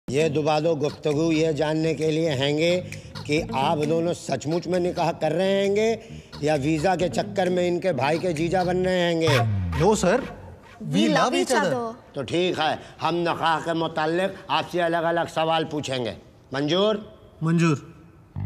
ये दुबादो गुफ्तगू ये जानने के लिए हैंगे कि आप दोनों सचमुच में निकाह कर रहे हैंगे या वीजा के चक्कर में इनके भाई के जीजा बन रहे हैंगे। No sir, we love each other. तो ठीक है, हम निकाह के मुताल्लिक आपसे अलग अलग सवाल पूछेंगे। मंजूर? मंजूर।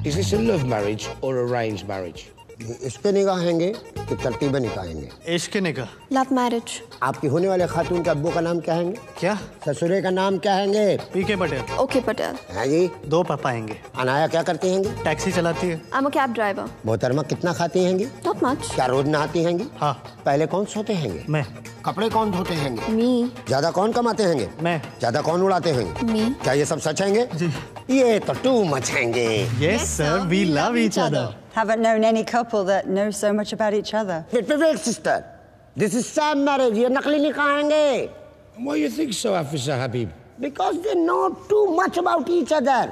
Is this a love marriage or arranged marriage? इस पे निकाह हैंगे कि तरतीब निकाह हैंगे? इश्क निकाह। Love marriage. आपकी होने वाले खातून के अब्बू का नाम क्या हैंगे? क्या? ससुरे का नाम क्या हैंगे? पीके पटेल। ओके पटेल। है जी। 2 पापा हैंगे। अनाया क्या करती हैंगी? टैक्सी चलाती है। I am a cab driver. मोहतरमा कितना खाती हैंगी? Not much. क्या रोज नहाती हैंगी? हाँ। पहले कौन सोते हैंगे? मैं। कपड़े कौन धोते हैंगे? मी। ज्यादा कौन कमाते हैंगे? मैं। ज्यादा कौन उड़ाते हैंगे? मी। क्या ये सब सच हैंगे? जी। ये तो टू मच हैंगे। Yes sir, we love each other. Haven't known any couple that knows so much about each other. Wait, sister. This is sham marriage. ये नकली निकाह हैंगे। Why you think so, Afisa Habib? Because they know too much about each other.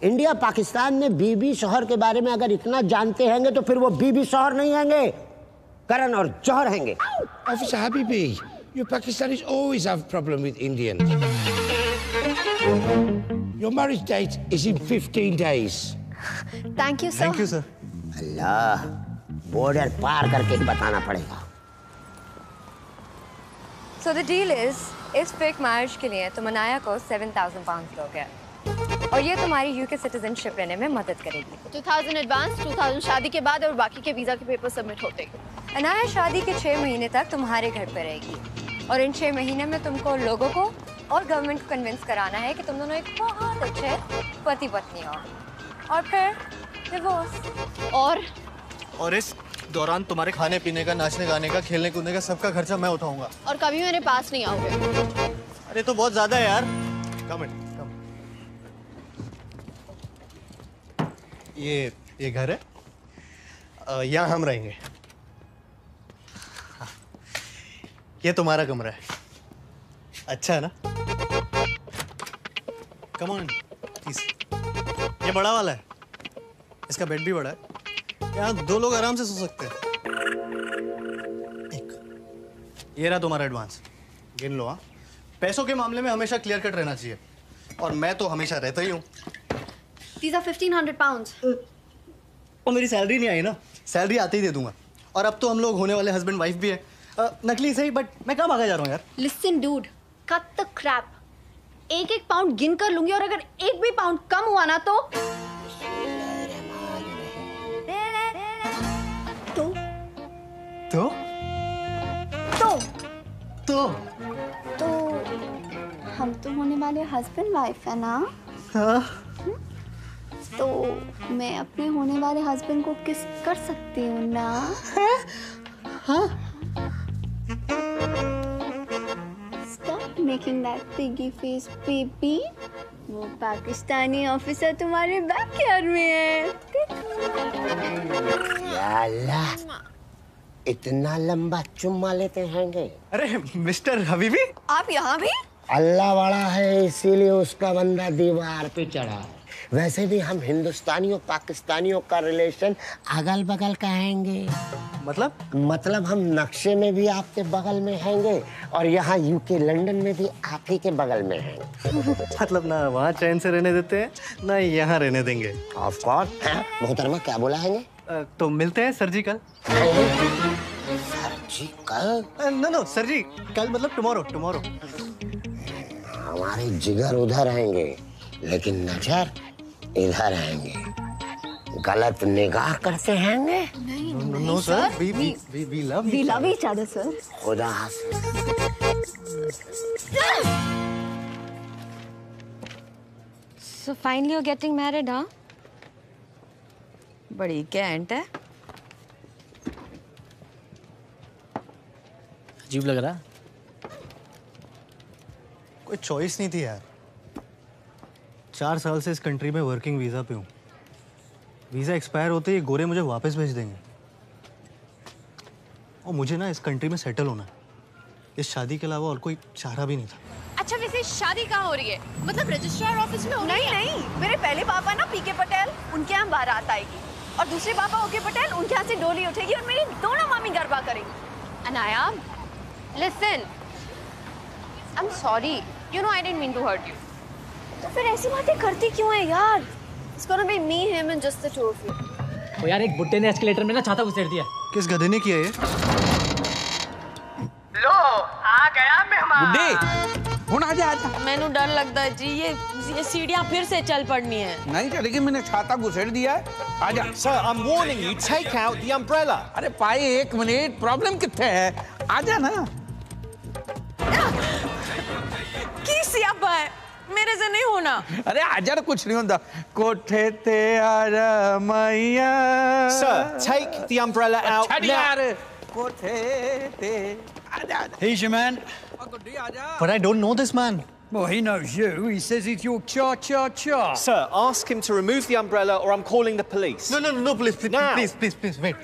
India Pakistan में बीबी शौहर के बारे में अगर इतना जानते हैंगे तो फिर वो बीबी शौहर नहीं हैंगे, करण और जौहर हैंगे। Afisa Habibi, you Pakistanis always have problem with Indians. Your marriage date is in 15 days. Thank you sir. Thank you sir. Allah, border पार करके ही बताना पड़ेगा। So the deal is, इस फेक मैरिज के लिए तुम अनाया को 7,000 पाउंड दोगे और ये तुम्हारी यूके सिटीजनशिप लेने में मदद करेगी। 2000 एडवांस, 2000 शादी के बाद और बाकी के वीजा के पेपर सबमिट होते। अनाया शादी के 6 महीने तक तुम्हारे घर पे रहेगी और इन 6 महीने में तुमको लोगों को और गवर्नमेंट को कन्विंस कराना है कि तुम दोनों एक बहुत अच्छे पति पत्नी हो और फिर डिवोर्स। और इस दौरान तुम्हारे खाने पीने का, नाचने गाने का, खेलने कूदने का सबका खर्चा मैं उठाऊंगा। और कभी मेरे पास नहीं आओगे। अरे तो बहुत ज्यादा है यार। कम। ये घर है, यहाँ हम रहेंगे। ये तुम्हारा कमरा है। अच्छा है ना? Come on please. ये बड़ा वाला है, इसका बेड भी बड़ा है, यहाँ 2 लोग आराम से सो सकते हैं। ये रहा तुम्हारा एडवांस, गिन लो। हाँ, पैसों के मामले में हमेशा क्लियर कट रहना चाहिए और मैं तो हमेशा रहता ही हूँ। These are 1500 pounds. और मेरी सैलरी नहीं आई ना, सैलरी आते ही दे दूंगा। और अब तो हम लोग होने वाले हस्बैंड वाइफ भी है। नकली सही, बट मैं कहाँ भागा जा रहा हूँ यार। Listen dude, cut the crap. 1-1 pound गिन कर लूंगी और अगर 1 भी पाउंड कम हुआ ना तो हम तो होने वाले हस्बैंड वाइफ है ना। हाँ। तो मैं अपने होने वाले हस्बैंड को किस कर सकती हूँ ना। हाँ। Stop making that piggy face, baby. वो पाकिस्तानी ऑफिसर तुम्हारे बैकयार्ड में है। या अल्लाह, इतना लंबा चुम्मा लेते हैंगे। अरे मिस्टर हबीबी, आप यहाँ भी? अल्लाह बड़ा है इसीलिए उसका बंदा दीवार पे चढ़ा। वैसे भी हम हिंदुस्तानियों पाकिस्तानियों का रिलेशन अगल बगल का हैंगे। मतलब हम नक्शे में भी आपके बगल में हैंगे और यहाँ यूके लंदन में भी आप ही के बगल में हैं। मतलब ना वहाँ चैन से रहने देते हैं ना यहाँ रहने देंगे। Of course. मोहतरमा क्या बोला हैंगे? तो मिलते हैं सर जी कल। सर जी कल? नो सर जी कल मतलब टुमारो। हमारे जिगर उधर आएंगे लेकिन नजर इधर आएंगे। गलत निगाह करते हैंगे? No sir, we love each other sir. खुदा हाफिज। So finally you're getting married, huh? बड़ी कैंट है। अजीब लग रहा। कोई चॉइस नहीं थी यार। 4 साल से इस कंट्री में वर्किंग वीजा पे हूँ। वीजा एक्सपायर होते ही गोरे मुझे वापस भेज देंगे और मुझे ना इस कंट्री में सेटल होना है। इस शादी के अलावा और कोई चारा भी नहीं था। अच्छा वैसे शादी कहाँ हो रही है? मतलब रजिस्ट्रार ऑफिस में? नहीं, मेरे पहले पापा ना पीके पटेल, उनके यहाँ बारात आएगी और दूसरे पापा ओके पटेल, उनके यहाँ से डोली उठेगी और मेरी दोनों मामी गरबा करेंगी। Anaya, Listen, I'm sorry. You know I didn't mean to hurt you. तो फिर ऐसी बातें करती क्यों है यार? It's gonna be me, him and just the two of you. ओ यार, एक बुड्ढे ने एस्केलेटर में ना छाता घुसेड़ दिया। किस गधे ने किया ये? लो आ गया मेहमान। बुड्ढे हुन आजा आजा। मैनू डर लगता है जी, ये सीढ़ियां फिर से चल पड़नी है। नहीं चलेगी, मैंने छाता घुसेड़ दिया है। आजा। Sir, I'm warning you, take out the umbrella. अरे भाई एक मिनट, प्रॉब्लम कित्थे है? आजा ना। की सियापा है, मेरे से नहीं होना। अरे आजा ना, कुछ नहीं होता। कोठे ते आजा मैया। Sir, take the umbrella out अच्छा now. यार, कोठे ते आजा। He's your man. But I don't know this man. Well, he knows you. He says he's your cha-cha-cha. Sir, ask him to remove the umbrella or I'm calling the police. No, please, Now. please, wait.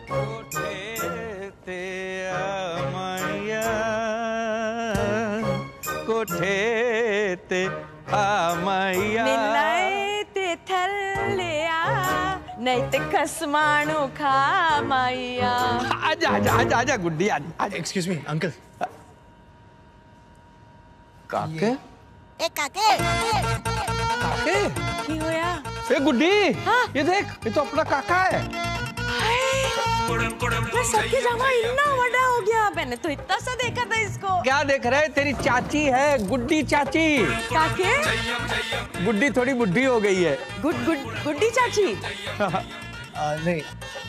कोठे ते मैया, कोठे ते मैया। निन्नाए ते थल्लिया, नहीं ते खसमाणु खा मैया। आजा गुड्डी आजा। Excuse me, uncle. काके? काके की होया? ए गुड्डी, हाँ? ये देख, ये तो अपना काका है। मैं सबके जमा इतना बड़ा हो गया, मैंने तो इतना सा देखा था इसको। क्या देख रहे? तेरी चाची है, गुड्डी चाची। काके? गुड्डी थोड़ी बुड्ढी हो गई है। गुड्डी चाची। नहीं,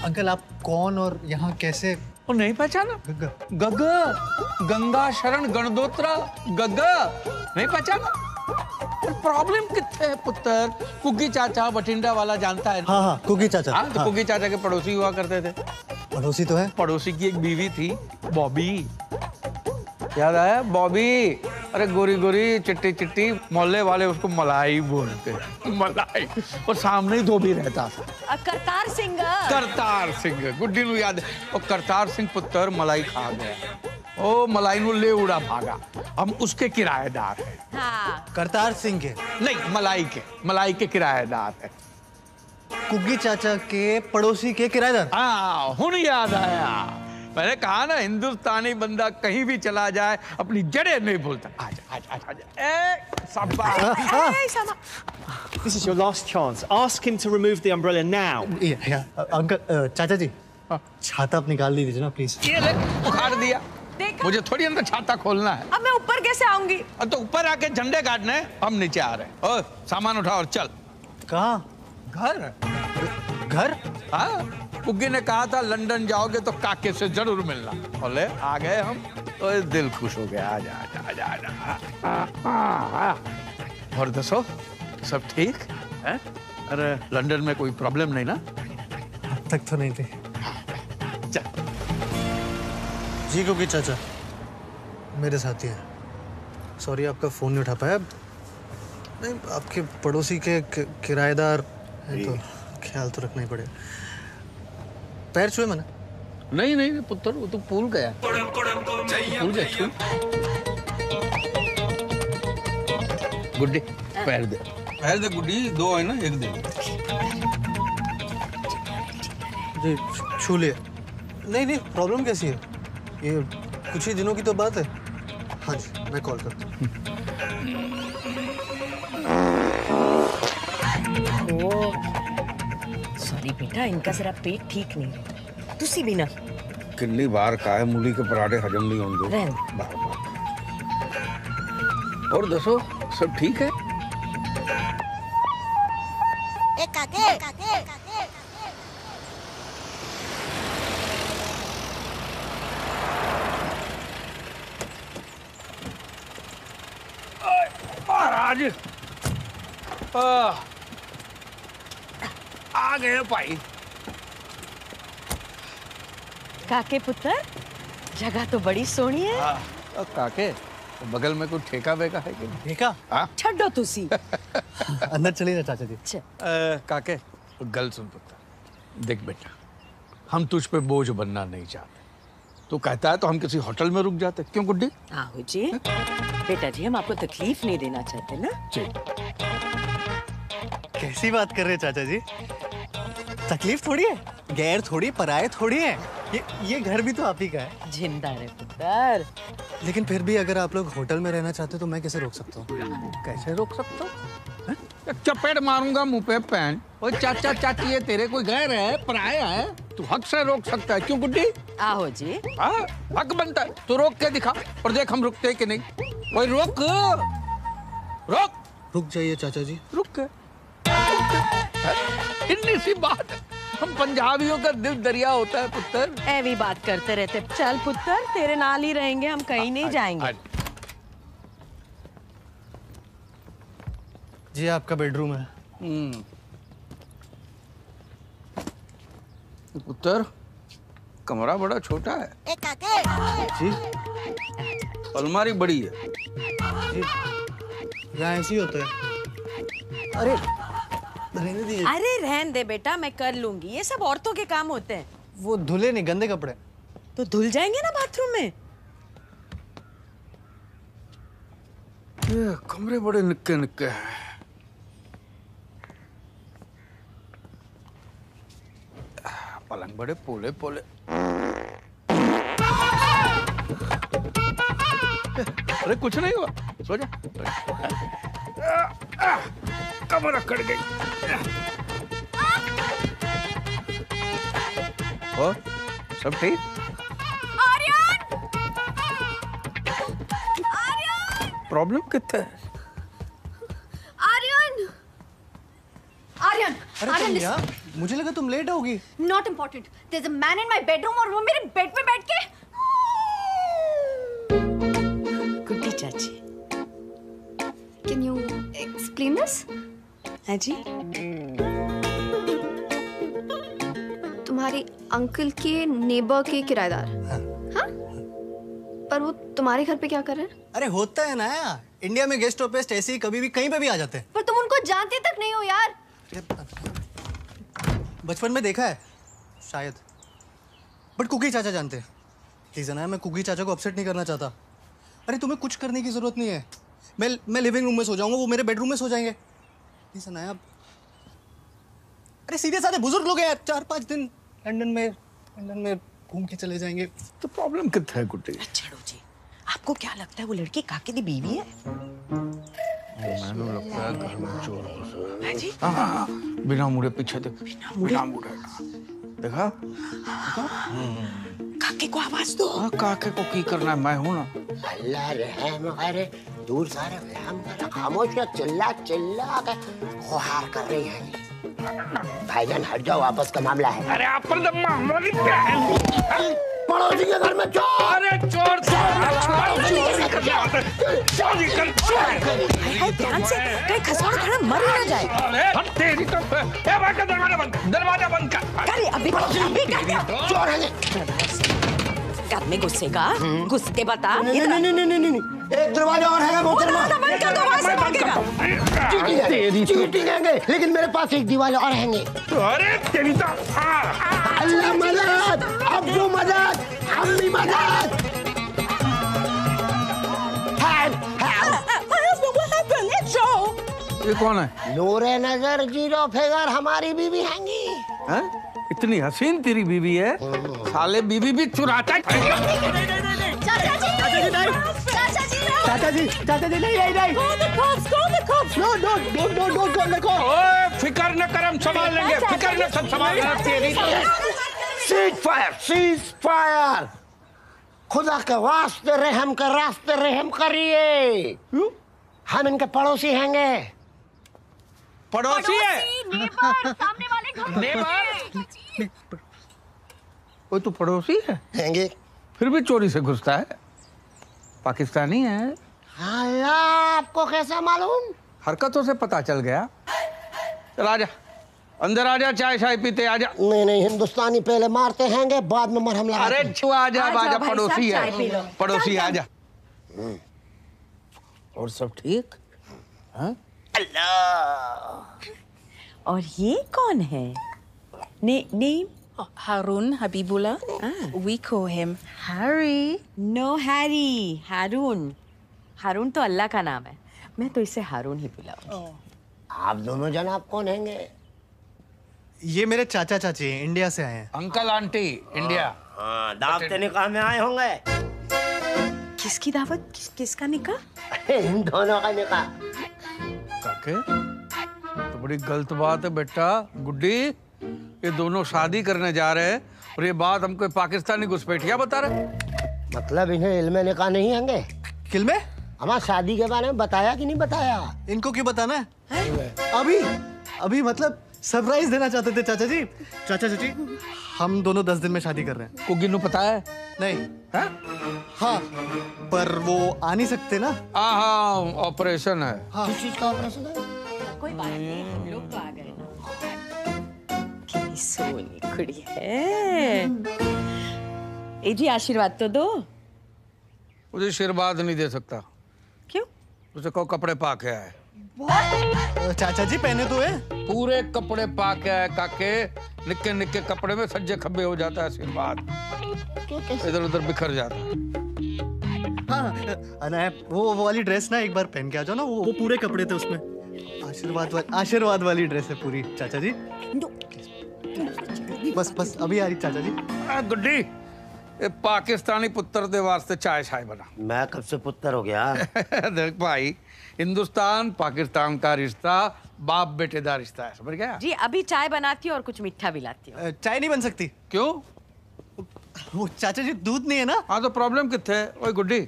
अंकल आप कौन और यहाँ कैसे? वो नहीं पहचाना? गग्गा, गंगा शरण गणदोत्रा, गग्गा नहीं पहचाना? प्रॉब्लम कितने है पुत्र? कुकी चाचा बठिंडा वाला जानता है? हाँ, कुकी चाचा। हाँ, तो कुकी चाचा के पड़ोसी हुआ करते थे। पड़ोसी तो है। पड़ोसी की एक बीवी थी, बॉबी। याद आया? बॉबी। अरे गोरी गोरी चिट्टी चिट्टी, मोहल्ले वाले उसको मलाई बोलते। मलाई। और सामने ही धोबी रहता था। करतार सिंह। करतार सिंह, गुड्डी नू याद है। और करतार सिंह पुत्र मलाई खा गया। ओ मलाई नू ले उड़ा भागा। हम उसके किराएदार हैं। हाँ। करतार सिंह के? नहीं, मलाई के किराएदार हैं। कुकी चाचा के पड़ोसी के किराएदार? हाँ, हुन याद आया। मैंने कहा ना, हिंदुस्तानी बंदा कहीं भी चला जाए अपनी जड़ें नहीं भूलता। आजा। This is your last chance. Ask him to remove the umbrella now. Uncle, चाचा जी, छाता आप निकाल लीजिए ना प्लीज। ये ले, उखाड़ दिया। मुझे थोड़ी अंदर छाता खोलना है। अब मैं ऊपर कैसे आऊंगी? तो ऊपर आके झंडे गाड़ने, हम नीचे आ रहे हैं। सामान उठा और चल। कहाँ? घर? हाँ, कुग्गी ने कहा था लंदन जाओगे तो काके से जरूर मिलना। बोले आ गए हम, तो दिल खुश हो गया। आजा। और दसो, सब ठीक है? अरे लंदन में कोई प्रॉब्लम नहीं ना? अब तक तो नहीं थी। चल। जी कुकी चाचा, मेरे साथी हैं। सॉरी आपका फोन नहीं उठा पाया। नहीं, आपके पड़ोसी के किराएदार है तो ख्याल तो रखना ही पड़ेगा। पैर छुए मैंने? नहीं पुत्र, वो तो भूल गया। गुड्डी पैर दे गुड्डी, दो है ना, एक दे। जी छू लिए। नहीं, प्रॉब्लम कैसी है? ये कुछ ही दिनों की तो बात है। हाँ जी, मैं कॉल करता हूँ। सॉरी बेटा, इनका जरा पेट ठीक नहीं। तुसी भी ना कितनी बार कहा है मूली के पराठे हजम नहीं होंगे। और दसो, सब ठीक है? महाराज आ गए भाई। काके पुत्र, जगह तो बड़ी सोहनी है। काके, बगल में कोई ठेका वेका है कि नहीं? ठेका? छड्डो तुसी। अंदर चलिए ना चाचा जी। काके, गल सुन पुत्र, देख बेटा, हम तुझ पे बोझ बनना नहीं चाहते। तू कहता है तो हम किसी होटल में रुक जाते। क्यों गुड्डी? आहो जी, बेटा जी, हम आपको तकलीफ नहीं देना चाहते ना। जी। कैसी बात कर रहे हैं चाचा जी? तकलीफ थोड़ी है, गैर थोड़ी, पराये थोड़ी है। ये घर भी तो आप ही का है। जिंदा रहे पुत्र। लेकिन फिर भी अगर आप लोग होटल में रहना चाहते हो तो मैं कैसे रोक सकता हूँ? कैसे रोक सकता हूँ? चपेट मारूंगा मुंह पे पैन। ओए चाचा चाची ये तेरे कोई गैर है, पराया है, तू हक से रोक सकता है। क्यों गुड्डी? आहो जी। हाँ हक बनता है, तू रोक के दिखा और देख हम रुकते हैं कि नहीं। ओए रोक रोक। रुक जाइए चाचा जी। रुक के इतनी सी बात है। हम पंजाबियों का दिल दरिया होता है पुत्र। ऐवी बात करते रहते। चल पुत्र, तेरे नाल ही रहेंगे, हम कहीं नहीं जाएंगे। जी आपका बेडरूम है। पुत्र कमरा बड़ा छोटा है। जी अलमारी बड़ी है। जी यहाँ ऐसे ही होता है। अरे रहने दीजिए। अरे रहन दे बेटा, मैं कर लूंगी, ये सब औरतों के काम होते हैं। वो धुले नहीं, गंदे कपड़े। तो धुल जाएंगे ना बाथरूम में। ये कमरे बड़े निक्के निक्के हैं। पलंग बड़े पोले पोले। अरे कुछ नहीं हुआ, सो जा। कमर अकड़ गई। और सब ठीक? आर्यन! प्रॉब्लम कितना है? आर्यन! आर्यन! अरे तुम यहाँ? मुझे लगा तुम लेट होगी। Not important. There's a man in my bedroom और वो मेरे बेड पे बैठ के। गुड्डी चाची। Can you explain this? हाँ जी। तुम्हारे अंकल के नेबर के किराएदार। हाँ? पर वो तुम्हारे घर पे क्या कर रहे हैं? अरे होता है ना, इंडिया में गेस्ट ऑफ पेस्ट ऐसे ही कभी भी कहीं पे भी आ जाते हैं। पर तुम उनको जानते तक नहीं हो यार। बचपन में देखा है शायद, बट कुकी चाचा जानते हैं। प्लीज ना, मैं कुकी चाचा को अपसेट नहीं करना चाहता। अरे तुम्हें कुछ करने की जरूरत नहीं है। मैं लिविंग रूम में सो जाऊंगा, वो मेरे बेडरूम में सो जाएंगे। प्लीज ना आप। अरे सीधे साधे बुजुर्ग लोग हैं यार, 4-5 दिन लंदन में घूम के चले जाएंगे। तो प्रॉब्लम कितना है गुड्डी? छोड़ो जी, आपको क्या लगता है वो लड़की काके दी बीवी है? मैंने लगता है घर में चोर घुस हाँ जी। हाँ, बिना मुड़े पीछे देख। बिना मुड़े देखा? काके को आवाज दो। हाँ, काके को की करना है, मैं हूँ ना। अल्लाह रहम करे, दूर सारे रहम करे, खामोश क्या चिल्ला चिल्ला के गुहार कर रही है। भाईजान हट जाओ, आपस का मामला है। अरे आप पर मामला नहीं है। पड़ोसी के घर में चोर। अरे चोर ध्यान से, कहीं खसौड़ खड़ा मर ही ना जाए। अरे तेरी तो दरवाजा बंद कर। अभी चोर है। घर में घुसेगा, घुस के बता। नहीं, एक दरवाजा और है मोहतरमा। चीटिंग है, लेकिन मेरे पास एक दीवार और हैंगे। अरे तेरी तो अल्लाह मदद, अब्बू मदद, अम्मी मदद। ये कौन है? नूरे नजर जीरो फिगर हमारी बीवी हैंगी। हैं? इतनी हसीन तेरी बीवी है, साले बीवी भी चुराता है। चाचा जी नहीं। ओए फिकर न कर, हम संभाल लेंगे। फिकर न, सब संभाल लेंगे। तेरी सीज फायर। खुदा के वास्ते रहम का रास्ते रहम करिए। हम इनके पड़ोसी हैंगे। पड़ोसी है? नेबर, सामने वाले घर नेबर? वो तो पड़ोसी है? हैंगे। फिर भी चोरी से घुसता है। पाकिस्तानी है। अल्लाह, आपको कैसा मालूम? हरकतों से पता चल गया। चल आजा, अंदर आजा, चाय शाय पीते आजा। नहीं, हिंदुस्तानी पहले मारते हैंगे, बाद में मरहम लगाते। अरे छू आजा, पड़ोसी है, पड़ोसी आजा। और सब ठीक? हाँ? अल्लाह। और ये कौन है? Name? Harun Habibullah. We call him Harry. No Harry, हारून। हारून तो अल्लाह का नाम है, मैं तो इसे हारून ही बुलाऊंगी। आप दोनों जनाब कौन हैंगे? ये मेरे चाचा चाची हैं, इंडिया से आए हैं। Uncle aunty India. हाँ, दावत निकाह में आए होंगे। किसकी दावत? किसका निकाह? इन दोनों का निकाह। काके तो बड़ी गलत बात है बेटा। गुड्डी, ये दोनों शादी करने जा रहे हैं और ये बात हमको पाकिस्तानी घुसपैठिया बता रहे। मतलब इन्हें इल्म निकाह नहीं होंगे? किल में हमारा शादी के बारे में बताया कि नहीं बताया? इनको क्यों बताना है? अभी मतलब सरप्राइज देना चाहते थे चाचा जी। चाचा जी हम दोनों 10 दिन में शादी कर रहे हैं। कुगिनू पता है? नहीं। हाँ पर वो आ नहीं सकते ना। हाँ ऑपरेशन है। किस चीज का ऑपरेशन है? कोई बात नहीं, हम लोग तो आ गए ना। कितनी सोनी कुड़ी है। ए जी आशीर्वाद तो दो। मुझे आशीर्वाद नहीं दे सकता। क्यों? उसे कहो कपड़े पा के आए। चाचा जी पहने तो है। पूरे कपड़े पा के आए काके। निक्के निक्के कपड़े में सज्जे खब्बे हो जाता है आशीर्वाद, इधर उधर बिखर जाता है। हाँ वो वाली ड्रेस ना एक बार पहन के आ जाओ ना। वो पूरे कपड़े थे उसमें। आशीर्वाद वाली ड्रेस है पूरी चाचा जी। बस अभी आ रही चाचा जी। गुड्डी, ये पाकिस्तानी पुत्र दे वास्ते चाय शाय बना। मैं कब से पुत्र हो गया? देख भाई, हिंदुस्तान पाकिस्तान का रिश्ता बाप बेटे का रिश्ता है, समझ गया? जी अभी चाय बनाती हूँ और कुछ मीठा भी लाती हूँ। चाय नहीं बन सकती। क्यों? वो चाचा जी दूध नहीं है ना। हाँ तो प्रॉब्लम कितने है? ओए गुड्डी,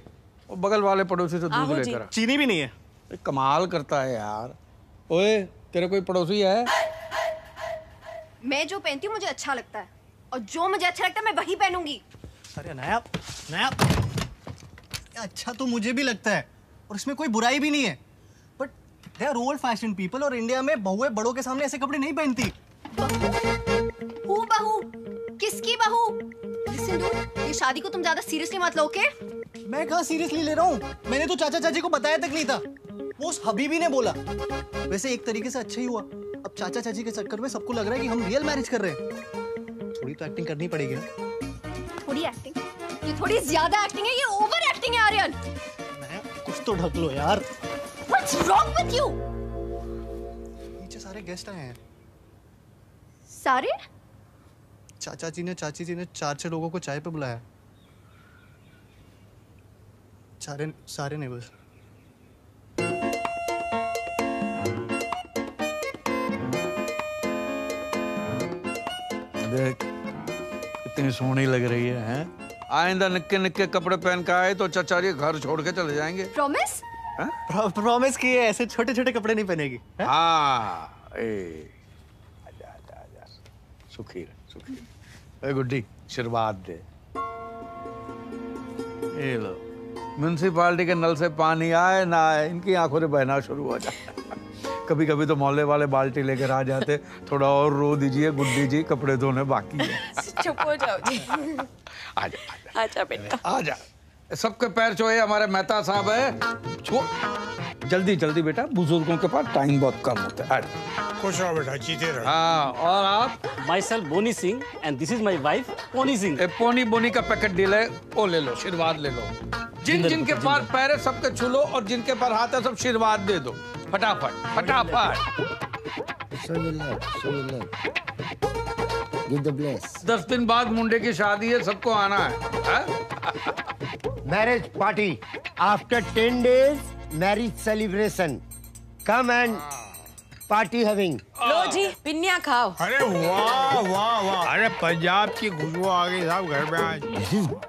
वो बगल वाले पड़ोसी से दूध लेकर। चीनी भी नहीं है। कमाल करता है यार। ओए तेरे कोई पड़ोसी है? मैं जो पहनती हूँ मुझे अच्छा लगता है और जो मुझे अच्छा लगता है मैं वही पहनूंगी। अरे नया अच्छा तो मुझे भी लगता है और इसमें कोई बुराई भी नहीं है, but they are old fashion people और इंडिया में बहुएं बड़ों के सामने ऐसे कपड़े नहीं पहनती। बहू? किसकी बहू? लिसन डूड, ये शादी को तुम ज्यादा सीरियसली मत लो, ओके? मैं कहाँ सीरियसली ले रहा हूँ? मैंने तो चाचा चाची को बताया तक नहीं था। वो उस हबीबी ने बोला। वैसे एक तरीके से अच्छा ही हुआ। अब चाचा चाची के चक्कर में सबको लग रहा है कि हम रियल मैरिज कर रहे हैं। थोड़ी तो एक्टिंग करनी पड़ेगी ना। थोड़ी एक्टिंग? ये थोड़ी ज्यादा एक्टिंग है, ये ओवर एक्टिंग है आर्यन। कुछ तो ढक लो यार। What's wrong with you? नीचे सारे गेस्ट आए हैं। सारे? चाचा जी ने चाची जी ने 4-6 लोगों को चाय पे बुलाया। सारे नेबर्स। देख कितनी सोहनी लग रही है, हैं? आइंदा निक्के निक्के कपड़े पहन के आए तो चाचा जी घर छोड़ के चले जाएंगे। प्रॉमिस? प्रॉमिस किए, ऐसे छोटे छोटे कपड़े नहीं पहनेगी। हाँ आजा सुखी रह। गुड्डी आशीर्वाद दे। ये लो, म्यूनसिपालिटी के नल से पानी आए ना आए इनकी आंखों में बहना शुरू हो जाए। कभी कभी तो मोहल्ले वाले बाल्टी लेकर आ जाते, थोड़ा और रो दीजिए गुड्डी जी, कपड़े धोने बाकी है। चुप हो जाओ जी। आजा बेटा आजा। सबके पैर छुए, हमारे मेहता साहब है। छो जल्दी जल्दी बेटा, बुजुर्गों के पास टाइम बहुत कम होता है। खुश रहो बेटा, जीते रहो। हाँ और आप? Myself Boni Singh and this is my wife Poni Singh. Poni Boni का पैकेट डील है, वो ले लो, आशीर्वाद ले लो। जिनके पास पैर है सबके छू लो और जिनके पास हाथ है सब आशीर्वाद दे दो, फटाफट फटाफट। Give the bless. 10 दिन बाद मुंडे की शादी है, सबको आना है। Marriage party after 10 days. Marriage celebration. Come and party having. लो जी पिन्निया खाओ। अरे वाह वाह वाह, अरे पंजाब की खुशबू आ गई साहब घर में आज।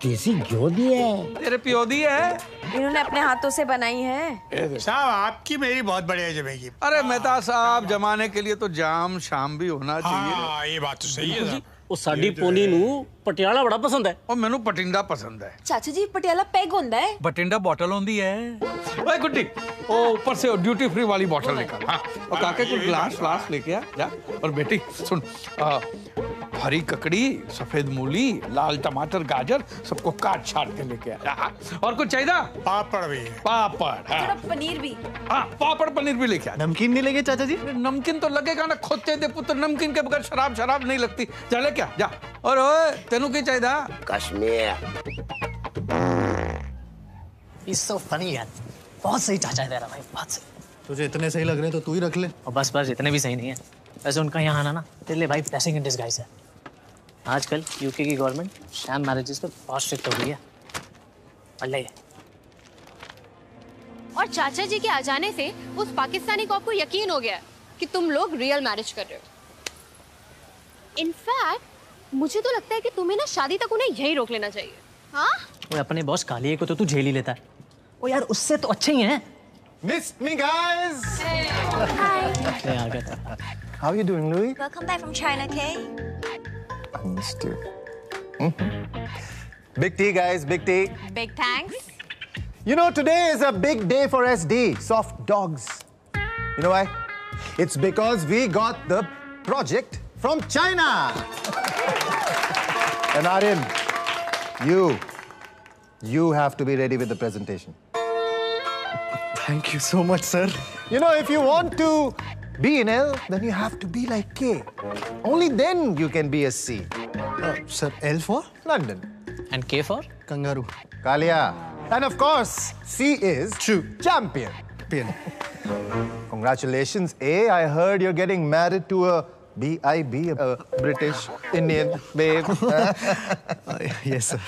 देसी घी दी है। तेरे पियो दी है? इन्होंने अपने हाथों से बनाई है। साहब आपकी मेरी बहुत बढ़िया जमेगी। अरे मेहता साहब, जमाने के लिए तो जाम शाम भी होना चाहिए। हाँ ये बात तो सही है साहब। ਉਹ ਸਾਡੀ ਪੋਨੀ ਨੂੰ ਪਟਿਆਲਾ ਬੜਾ ਪਸੰਦ ਹੈ। और मैनू पटिंडा पसंद है। चाचा जी पटियाला पैग होता है। बटिंडा बॉटल होती है। ओए गुड्डी, ओ ऊपर से ड्यूटी फ्री वाली बॉटल निकाल। हाँ और काके कुछ ग्लास लेके आ जा। और बेटी सुन, हरी ककड़ी, सफेद मूली, लाल टमाटर, गाजर सबको काट छाट के लेके आ। और कुछ चाहिए? पापड़ भी। पापड़, थोड़ा पनीर भी। हाँ पापड़ पनीर भी लेके आ। नमकीन नहीं लेंगे चाचा जी? नमकीन तो लगेगा ना, खोते दे पुत्र, नमकीन के बगैर शराब नहीं लगती। चले क्या जा। और ओए तेनू की चाहिए? कश्मीर। He's so funny यार, बहुत सही चाचा है तेरा भाई, बहुत सही। तुझे इतने सही लग रहे हैं तो तू ही रख ले। और बस इतने भी सही नहीं है। वैसे उनका यहाँ आना ना तेरे लिए भाई ब्लेसिंग इन डिस्गाइज है। आजकल यूके की गवर्नमेंट शैम मैरिजेस पे बहुत स्ट्रिक्ट हो गई है। और चाचा जी के आ जाने से उस पाकिस्तानी कॉप को यकीन हो गया कि तुम लोग रियल मैरिज कर रहे हो। इनफैक्ट मुझे तो लगता है कि तुम्हें ना शादी तक उन्हें यहीं रोक लेना चाहिए। हाँ? वो अपने बॉस कालिए को तो तू झेल ही लेता है। ओ यार उससे तो अच्छे ही हैं। Missed me, guys. Hey. आ गया था। How are you doing, Louis? Welcome back from China, Kay. I missed you. Big tea, guys. Big tea. Big thanks. You know, today is a big day for SD, Soft Dogs. You know why? It's because we got the project from China. And Aryan, you have to be ready with the presentation. Thank you so much, sir. You know, if you want to be in L, then you have to be like K. Only then you can be a C. Sir, L for? London. And K for? Kangaroo. Kalia. And of course, C is champion. Congratulations, A. I heard you're getting married to a B.I.B., a British Indian babe. Yes, sir.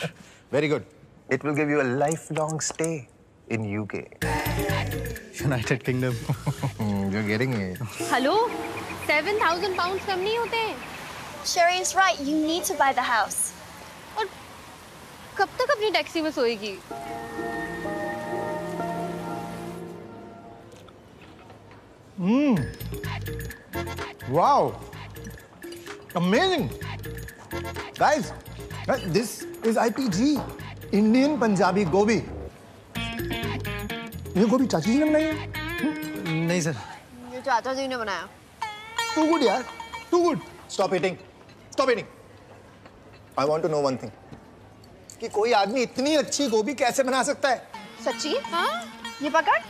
Very good. It will give you a lifelong stay in UK. United Kingdom. You're getting it. Hello? 7,000 pounds कम नहीं होते हैं। Shireen's right. You need to buy the house. और कब तक अपनी taxi में सोएगी? Wow. Amazing. Guys, this is IPG. Indian Punjabi Gobi. ये गोभी चाची जी ने बनाई है? नहीं सर। ये चाचा जी ने बनाया। Too good यार. Too good. Stop eating. Stop eating. I want to know one thing. कि कोई आदमी इतनी अच्छी गोभी कैसे बना सकता है? सच्ची? हाँ? ये पकड़।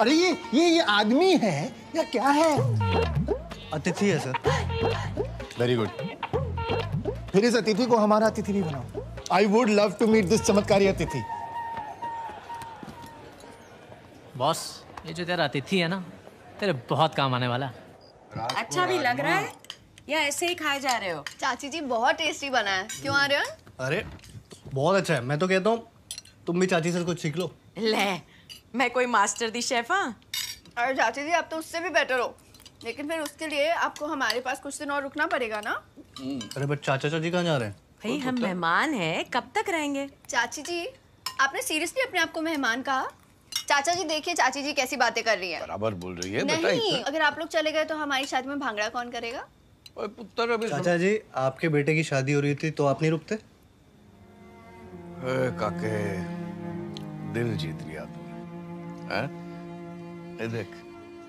अरे ये आदमी है या क्या है? अतिथि है सर। Very good. फिर इस अतिथि को हमारा अतिथि भी बनाओ। I would love to meet this चमत्कारी अतिथि। बॉस, ये जो तेरा अतिथि है ना, तेरे बहुत काम आने वाला। अच्छा भी लग रहा है या ऐसे ही खाए जा रहे हो? चाची जी बहुत टेस्टी बना है। क्यों आर्यन? अरे बहुत अच्छा है। मैं तो कहता हूँ तुम भी चाची से कुछ सीख लो। ले, मैं कोई मास्टर दी शेफ हाँ? अरे चाची जी आप तो उससे भी बेटर हो, लेकिन फिर उसके लिए आपको हमारे पास कुछ दिन और रुकना पड़ेगा ना। अरे बट चाचा चाची कहाँ जा रहे हैं? भाई हम मेहमान हैं, कब तक रहेंगे? चाची जी आपने सीरियसली अपने आप को मेहमान कहा? चाचा जी देखिए चाची जी कैसी बातें कर रही है। बराबर बोल रही है। नहीं, अगर आप लोग चले गए तो हमारी शादी में भांगड़ा कौन करेगा? पुत्र अभी चाचा जी आपके बेटे की शादी हो रही थी तो आप नहीं रुकते? काके दिल जीत लिया तूने। ये देख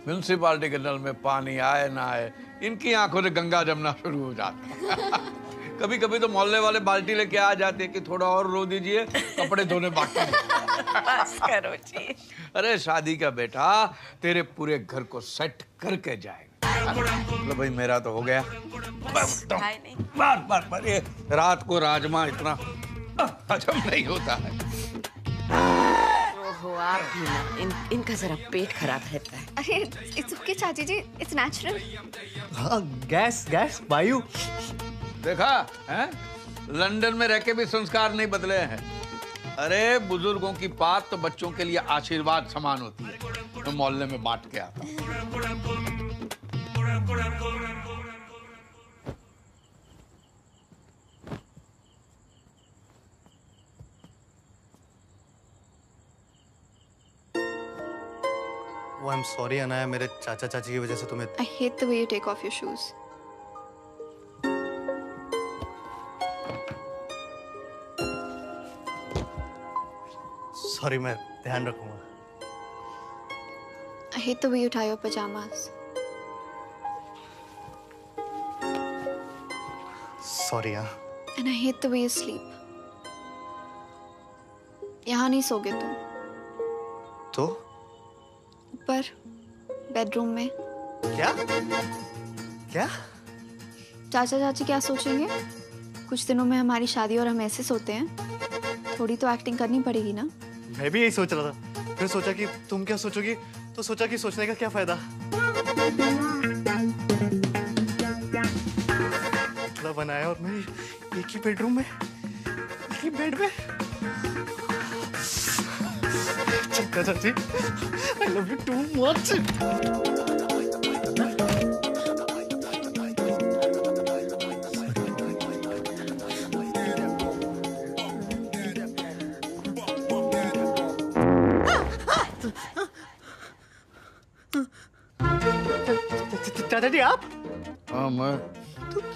म्यूनसिपालिटी के नल में पानी आए ना आए, इनकी आंखों से गंगा जमना शुरू हो जाता। कभी कभी तो मोहल्ले वाले बाल्टी लेके आ जाते कि थोड़ा और रो दीजिए, कपड़े धोने बाकी। बस करो जी। अरे शादी का बेटा तेरे पूरे घर को सेट करके जाएगा। तो भाई मेरा तो हो गया। बार ये रात को राजमा इतना हजम नहीं होता है। ओहो आप भी ना, इनका जरा पेट खराब रहता है। अरे इट्स ओके चाची जी, इट्स नेचुरल। हाँ गैस वायु। देखा है? लंदन में रह के भी संस्कार नहीं बदले हैं। अरे बुजुर्गों की बात तो बच्चों के लिए आशीर्वाद समान होती है। तो मोहल्ले में बांट के आता। वो आई एम सॉरी अनाया, मेरे चाचा चाची की वजह से तुम्हें। I hate the way you take off your shoes. Sorry, मैं ध्यान रखूंगा। I hate the way you tie your pajamas. Sorry हाँ। And I hate the way you sleep. यहाँ नहीं सोगे तुम। तो? ऊपर बेडरूम में। क्या? क्या? चाचा चाची क्या सोचेंगे? कुछ दिनों में हमारी शादी और हम ऐसे सोते हैं। थोड़ी तो एक्टिंग करनी पड़ेगी ना। मैं भी यही सोच रहा था, फिर सोचा कि तुम क्या सोचोगी, तो सोचा कि सोचने का क्या फायदा। बनाया और मेरी एक ही बेडरूम में, एक ही बेड में। चाचा जी, I love you too much. चाचा जी आप? हाँ मैं।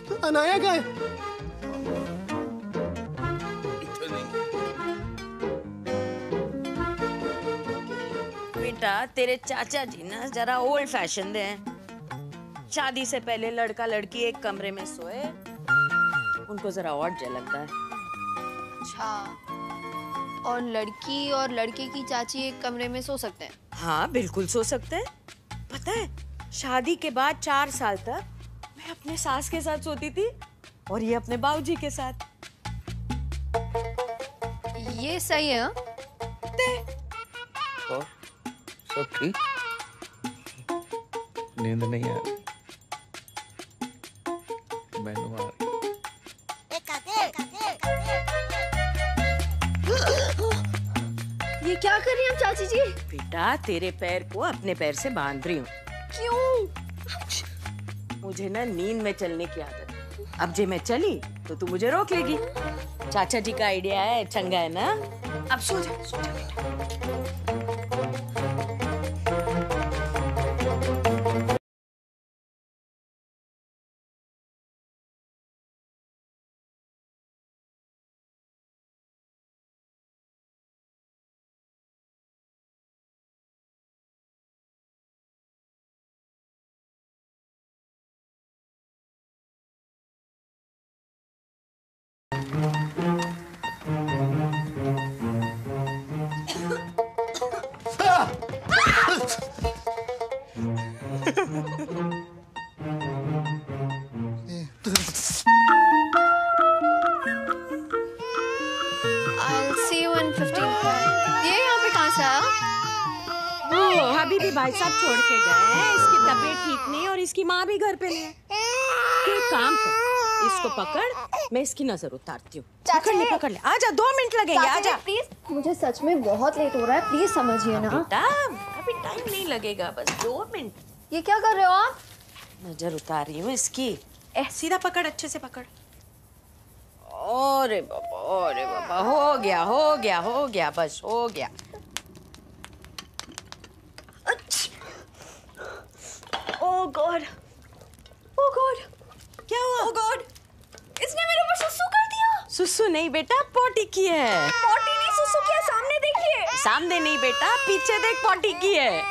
तो अनाया कहाँ है? बेटा तेरे चाचा जी ना जरा ओल्ड फैशन दे हैं। शादी से पहले लड़का लड़की एक कमरे में सोए, उनको जरा ऑड लगता है। अच्छा, और लड़की और लड़के की चाची एक कमरे में सो सकते हैं? हाँ बिल्कुल सो सकते हैं। पता है शादी के बाद 4 साल तक मैं अपने सास के साथ सोती थी और ये अपने बाबूजी के साथ। ये सही है। तो सब ठीक? नींद नहीं आ रही, मैनू आ रही। ये क्या कर रही हैं चाची जी? बेटा तेरे पैर को अपने पैर से बांध रही हूँ। क्यों? मुझे ना नींद में चलने की आदत है। अब जे मैं चली तो तू मुझे रोक लेगी। चाचा जी का आइडिया है, चंगा है ना? अब सो जा बेटा। अभी भी भाई साहब छोड़ के गए हैं। इसकी तबीयत ठीक नहीं और इसकी माँ भी घर पे नहीं है। तो एक काम कर, इसको पकड़, मैं इसकी नजर उतारती हूँ। पकड़ ले। आजा, 2 मिनट लगेंगे। आजा प्लीज, मुझे सच में बहुत लेट हो रहा है, प्लीज समझिए ना। बेटा अभी टाइम नहीं लगेगा, बस 2 मिनट। ये क्या कर रहे हो आप? नजर उतार रही हूँ इसकी। सीधा पकड़, अच्छे से पकड़। अरे बाबा, हो गया, बस हो गया। Oh God! Oh God! क्या हुआ? Oh God! इसने मेरे ऊपर सुसु कर दिया। सुसु नहीं बेटा, पोटी की है। पोटी नहीं, सुसु की है। सामने देखिए। सामने नहीं बेटा, पीछे देख, पोटी की है।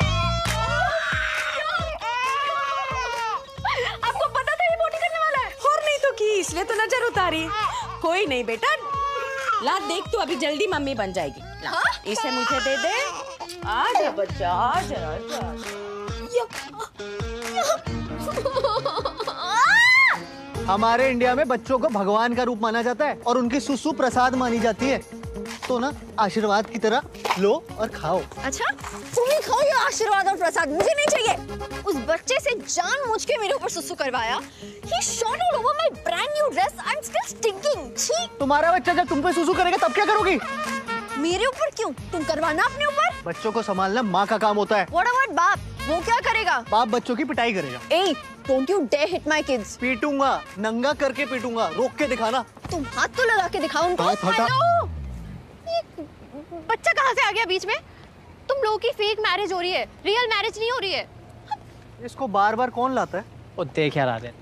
आपको पता था ये पोटी करने वाला है? और नहीं तो की, इसलिए तो नजर उतारी। कोई नहीं बेटा, ला देख तू अभी जल्दी मम्मी बन जाएगी। ला, इसे मुझे दे दे। आजा बच्चा, आजा। हमारे इंडिया में बच्चों को भगवान का रूप माना जाता है और उनकी सुसु प्रसाद मानी जाती है। तो ना आशीर्वाद की तरह लो और खाओ। अच्छा, तुम ही खाओ ये आशीर्वाद और प्रसाद, मुझे नहीं चाहिए। उस बच्चे से जानबूझ के मेरे ऊपर सुसु करवाया। He shot all over my brand new dress. I'm still stinking. छी! तुम्हारा बच्चा जब तुम पे सुसु करेगा तब क्या करोगी? मेरे ऊपर क्यों? तुम करवाना अपने ऊपर। बच्चों को संभालना माँ का काम होता है। What about बाप? वो क्या करेगा? बाप बच्चों की पिटाई करेगा। Hey, don't you dare hit my kids. पीटूंगा, नंगा करके पीटूंगा, रोक के दिखाना। तुम हाथ तो लगा के दिखाओ उनको। हेलो, बच्चा कहाँ से आ गया बीच में? तुम लोगों की फेक मैरिज हो रही है, रियल मैरिज नहीं हो रही है। इसको बार-बार कौन लाता है? ओ देख यार आर्यन,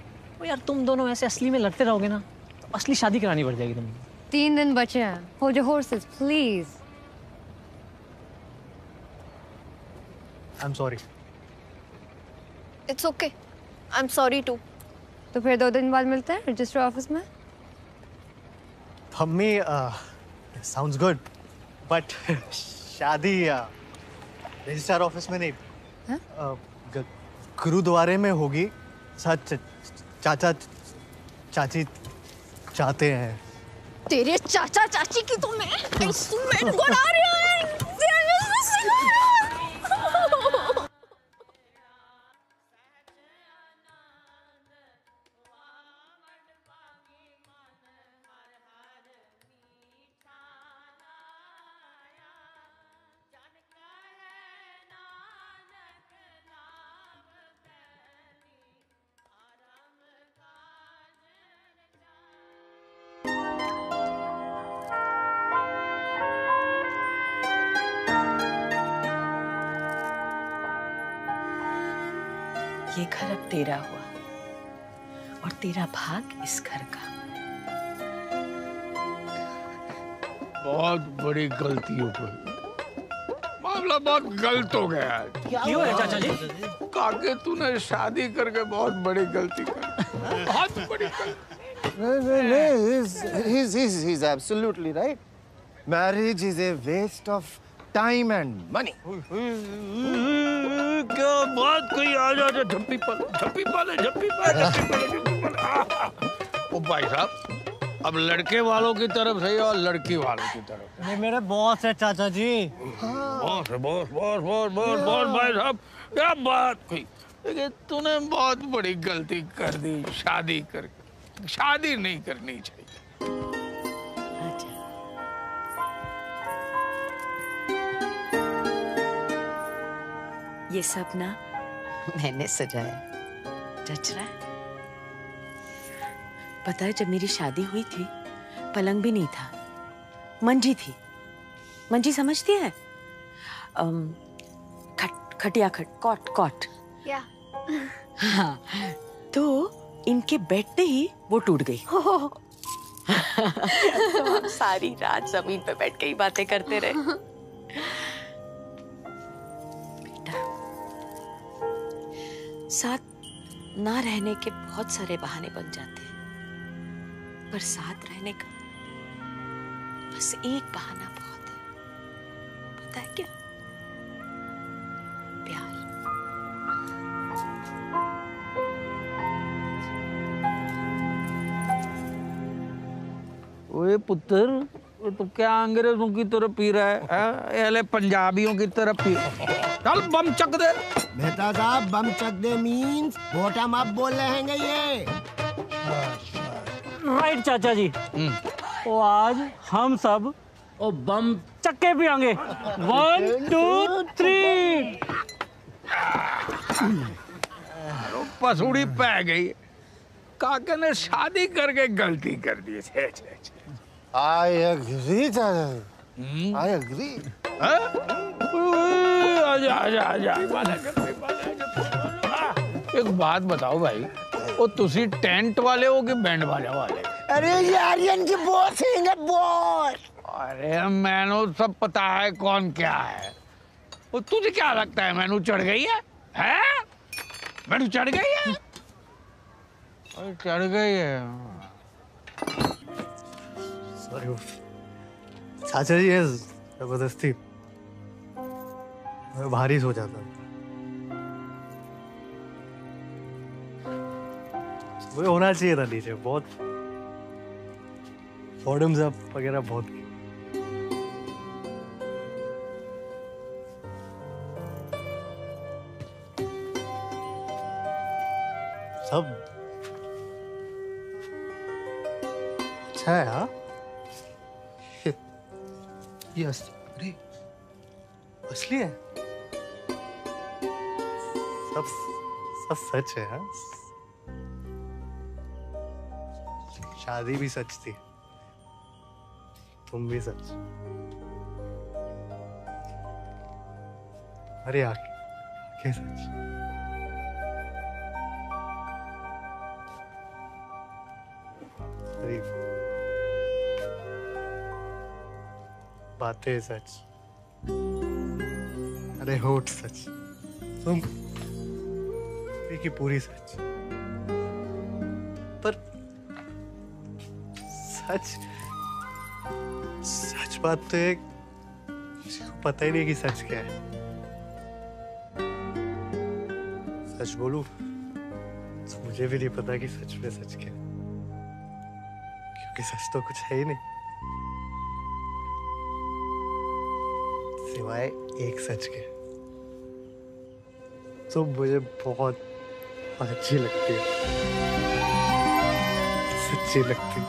ओ यार तुम दोनों ऐसे असली में लड़ते रहोगे ना तो असली शादी करानी पड़ जाएगी तुमको। 3 दिन बचे हैं। Hold your horses, please. I'm sorry. It's okay. I'm sorry too. तो फिर 2 दिन बाद मिलते हैं रजिस्टर ऑफिस में। मम्मी, sounds good, but शादी रजिस्टर ऑफिस में नहीं, गुरुद्वारे में होगी। सच चाचा चाची चाहते हैं। तेरे चाचा चाची की तो मैं गुड़ा रही हूँ। ये घर अब तेरा हुआ और तेरा भाग इस घर का। बहुत बड़ी गलती हो गई, मामला बहुत गलत हो गया है। क्यों है चाचा जी? काके तूने शादी करके बहुत बड़ी गलती कर, बहुत बड़ी गलती। He's absolutely right. Marriage is a waste of time and money. क्या बात कही, आ जा झप्पी पाले। ओ भाई साहब, अब लड़के वालों की तरफ सही और लड़की वालों की तरफ। ये मेरे बॉस है चाचा जी। बॉस भाई साहब, क्या बात कही। लेकिन तूने बहुत बड़ी गलती कर दी शादी करके। शादी नहीं करनी चाहिए। ये सब ना मैंने सजाया, जच रहा है। पता है जब मेरी शादी हुई थी पलंग भी नहीं था, मंजी थी। मंजी समझती है? खटिया कॉट। या। हाँ, तो इनके बैठते ही वो टूट गई। तो हम सारी रात जमीन पे बैठ के ही बातें करते रहे। साथ ना रहने के बहुत सारे बहाने बन जाते हैं, पर साथ रहने का बस एक बहाना बहुत है। पता है क्या? प्यार। ओए पुत्र, तो क्या अंग्रेजों की तरह पी रहा है? एले पंजाबियों की तरह पी। चल बम चक दे। मेहता साहब, बम चक दे मीन्स बॉटम अप बोल रहे हैं ये। राइट चाचा जी। तो आज हम सब ओ बम चक्के पियेंगे। 1 2 3। पसूड़ी पै गई। काके ने शादी करके गलती कर दी। I agree, Chacha. I agree. आजा। एक बात बताओ भाई, वो तुसी टेंट वाले हो कि बैंड वाले? अरे ये आर्यन की बॉस है, बॉस। अरे मैनू सब पता है कौन क्या है। वो तुझे क्या लगता है मैनू चढ़ गई है? मैनू चढ़ गई है? चढ़ गई है। सॉरी चाचा जी, जबरदस्ती मैं भारी सो जाता। वो होना चाहिए था नीचे। बहुत बॉटम्स अप वगैरह बहुत। सब अच्छा है। हाँ, ये अरे असली है। सब सच है। हाँ, शादी भी सच थी, तुम भी सच। अरे आंखें सच। अरे बातें सच। अरे होठ सच। तुम की पूरी सच। पर सच बात तो एक पता ही नहीं कि सच क्या है। सच बोलूं तो मुझे भी नहीं पता कि सच में सच क्या है, क्योंकि सच तो कुछ है ही नहीं सिवाय एक सच के। तो मुझे बहुत अच्छी लगती है, सच्ची लगती है।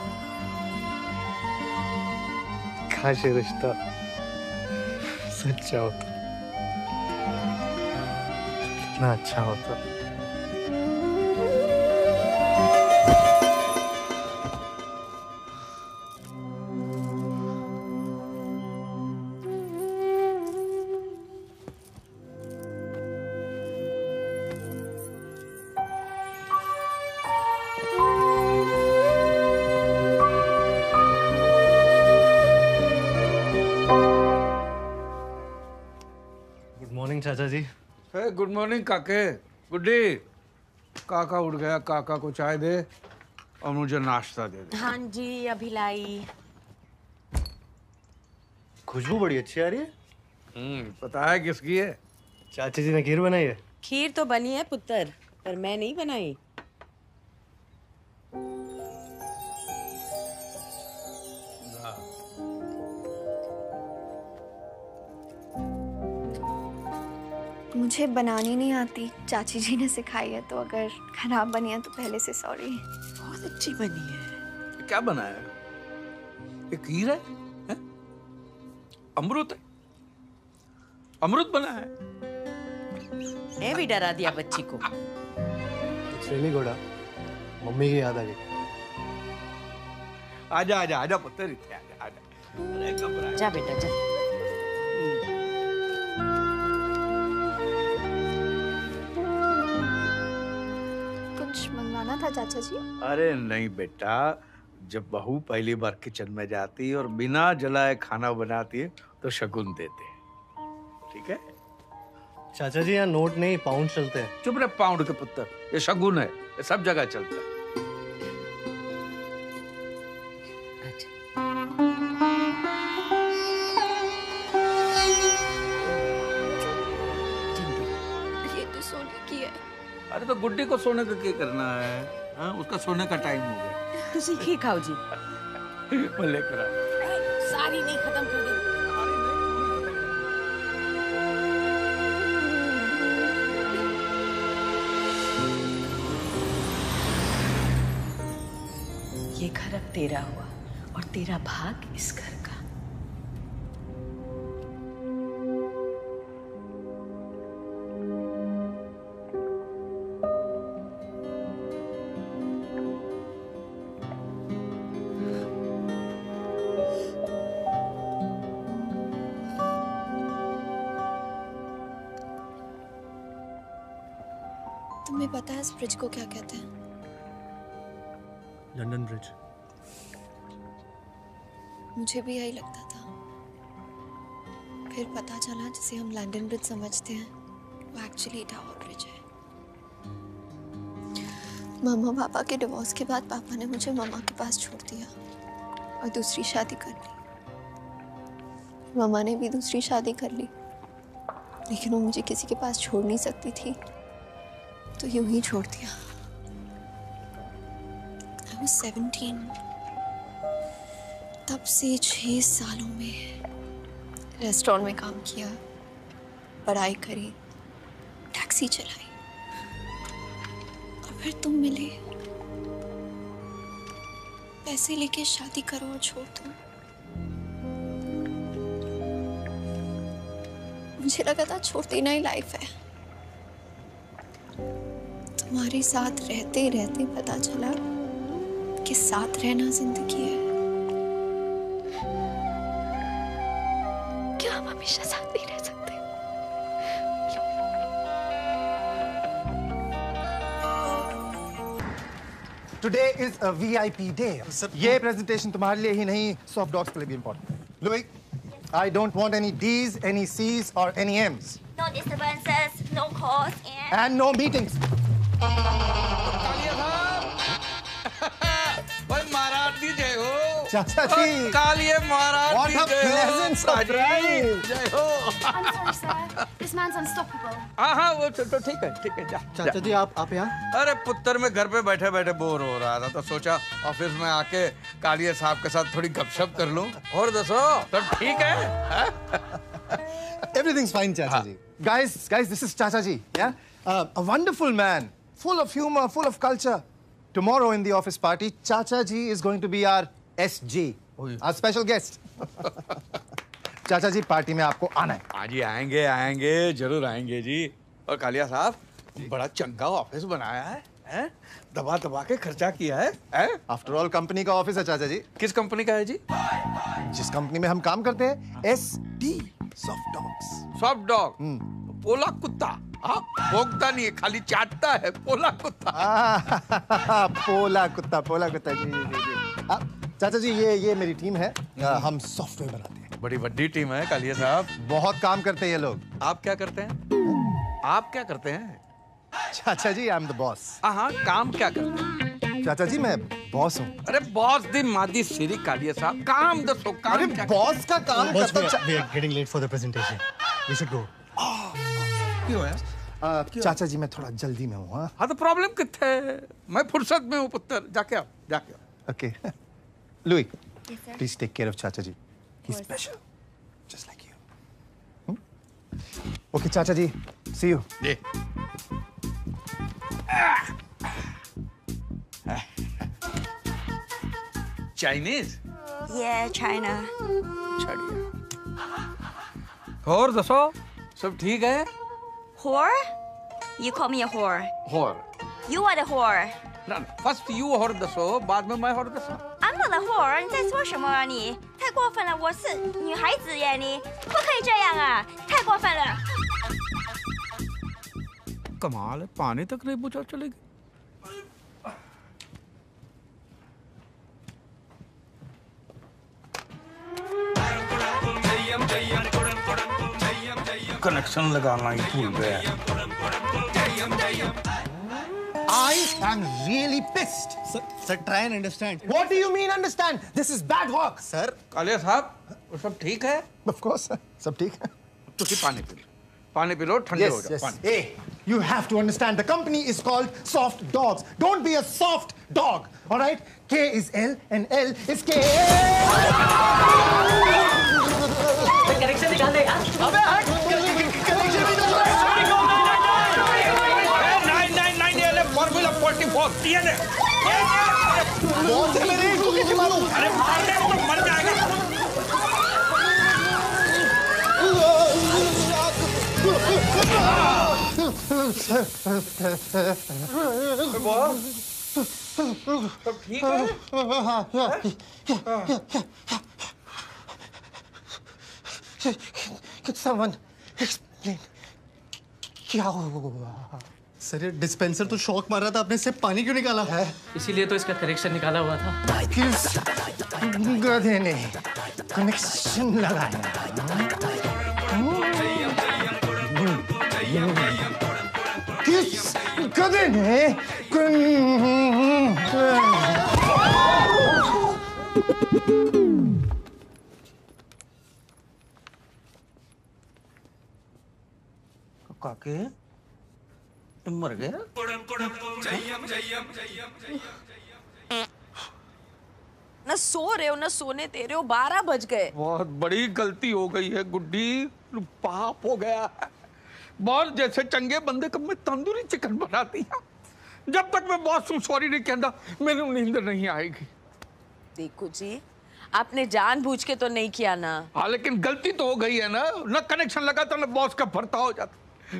काश ये रिश्ता सच्चा होता, कितना अच्छा होता। मॉर्निंग चाचा जी। गुड मॉर्निंग काके। गुड्डी, काका उठ गया, काका को चाय दे और मुझे नाश्ता दे दे। हाँ जी, अभी लाई। खुशबू बड़ी अच्छी आ रही है। पता है किसकी है? चाची जी ने खीर बनाई है। खीर तो बनी है पुत्र, पर मैं नहीं बनाई। मुझे बनानी नहीं आती, चाची जी ने सिखाई है, तो अगर खराब बनी है तो पहले से सॉरी। बहुत अच्छी बनी है। क्या बनाया है? ये खीर है? हैं? अमृत है? अमृत बना है? मैं भी डरा दिया बच्ची को। नहीं घोड़ा, मम्मी की याद आ गई। आजा आजा आजा पुत्र, आजा आजा। अरे घबरा जा बेटा जा। कुछ मंगवाना था चाचा जी? अरे नहीं बेटा, जब बहू पहली बार किचन में जाती है और बिना जलाए खाना बनाती है तो शगुन देते हैं, ठीक है? चाचा जी यहाँ नोट नहीं पाउंड चलते हैं। चुप रहे पाउंड के पुत्र, ये शगुन है, ये सब जगह चलता है। ये तो सोने की है। अरे तो गुड्डी को सोने का क्या करना है? हाँ, उसका सोने का टाइम हो गया। तुसी खी खाओ जी। मैं लेकर आ। सारी नहीं खत्म कर दी। ये घर अब तेरा हुआ और तेरा भाग इस घर का। तुम्हें पता है इस ब्रिज को क्या कहते हैं? London bridge. मुझे भी यही लगता था, फिर पता चला जिसे हम लंदन ब्रिज समझते हैं वो एक्चुअली टावर ब्रिज है। मामा पापा के डिवोर्स के बाद पापा ने मुझे मामा के पास छोड़ दिया और दूसरी शादी कर ली। मामा ने भी दूसरी शादी कर ली, लेकिन वो मुझे किसी के पास छोड़ नहीं सकती थी, तो यूं ही छोड़ दिया। I was 17। तब से 6 सालों में रेस्टोरेंट में काम किया, पढ़ाई करी, टैक्सी चलाई, और फिर तुम मिले। पैसे लेके शादी करो और छोड़ दो। मुझे लगा था छोड़ते ना ही लाइफ है। तुम्हारे साथ रहते रहते पता चला कि साथ रहना जिंदगी है। क्या हम हमेशा साथ नहीं रह सकते? Today is a VIP day. ये प्रेजेंटेशन तुम्हारे लिए ही नहीं, सॉफ्ट डॉग्स के लिए भी इम्पोर्टेंट है। लुइक, I don't want any D's, any C's, or any M's. No disturbances, no calls, And no meetings. महाराज दी जय हो। चाचा जी। कालिए महाराज दी जय हो। What a pleasant surprise. जय हो। I'm sorry, sir. This man's unstoppable. हाँ वो तो ठीक है जा। चाचा जी आप यहाँ? अरे पुत्र मैं घर पे बैठे बैठे बोर हो रहा था, तो सोचा ऑफिस में आके कालिए साहब के साथ थोड़ी गपशप कर लूं। और दसो सब ठीक है? Everything's fine, Chacha ji. Guys, this is Chacha ji. Yeah, a wonderful man, full of humor, full of culture. Tomorrow in the office party, Chacha ji is going to be our SG, our special guest. चाचा जी party में आपको आना है। हाँ जी आएंगे जरूर आएंगे जी। और कालिया साहब बड़ा चंगा ऑफिस बनाया है? दबा दबा के खर्चा किया है? आफ्टर ऑल कंपनी का ऑफिस है चाचा जी। किस कंपनी का है जी? जिस कंपनी में हम काम करते हैं, SD soft dogs. Soft dog? पोला कुत्ता? हाँ, भोगता नहीं है, खाली चाटता है। पोला कुत्ता। पोला कुत्ता जी। चाचा जी ये मेरी टीम है, हम सॉफ्टवेयर बनाते हैं। बड़ी बड़ी टीम है कालिया साहब। बहुत काम करते हैं ये लोग। आप क्या करते हैं? आप क्या करते हैं? चाचा जी, आई एम द बॉस। हाँ, काम क्या करते हैं? चाचा जी, मैं बॉस हूँ। अरे बॉस दी मादी सिरी कालिया साहब, काम दसो काम। अरे क्या बॉस का काम Boss, करता। we are getting late for the presentation. We should go. क्यों है? चाचा जी, मैं थोड़ा जल्दी में हूँ। हाँ तो प्रॉब्लम कितने है? मैं फुर्सत में हूँ पुत्र, जाके आओ, जाके आओ। Okay. Louis, please take care of Chacha ji. He's special, just like you. Okay, Chacha ji, see you. Yeah. Chinese? Yeah, China. और दसो, सब ठीक है? Whore? You call me a whore. Whore. You are the whore. ना, first you और दसो, बाद में मैं और दसो। I'm not a whore. 你在说什么啊你？太过分了！我是女孩子耶，你不可以这样啊！太过分了。 कमाल है, पानी तक नहीं पूछा चलेगी। कनेक्शन लगाना ही भूल गया। I am really pissed. Sir, try and understand. What do you mean understand? This is bad work. Sir, Kaliya साहब, वो सब ठीक है? Of course, sir. सब ठीक है। तुसी पानी पी लो, पानी पी लो, ठंडे हो Yes, जाओ। yes. पानी। Hey, you have to understand. The company is called Soft Dogs. Don't be a soft dog. All right? K is L and L is K. Connection निकाल दे यार। अबे हट! Connection भी तो लो। 999 LF Formula 44 TNA। बहुत है मेरे, इनको कैसे मालूम? अरे मार दे तो मर जाएगा। सब ठीक है? Could someone explain? क्या हुआ? सर ये डिस्पेंसर तो शॉक मार रहा था, आपने इससे पानी क्यों निकाला है? इसीलिए तो इसका कनेक्शन निकाला हुआ था। किस गधे ने कनेक्शन लगाया? किस गधे ने काके तुम मर गया? ना सो रहे हो ना सोने दे रहे हो, 12 बज गए। बहुत बड़ी गलती हो गई है गुड्डी, पाप हो गया है। बॉस जैसे चंगे बंदे को मैं तंदूरी चिकन बना दिया। जब तक मैं बॉस तुम सॉरी नहीं कहता मेरी नींद नहीं आएगी। देखो जी, आपने जानबूझ के तो नहीं किया ना। हाँ लेकिन गलती तो हो गई है ना कनेक्शन लगा था ना बॉस का भरता हो जाता।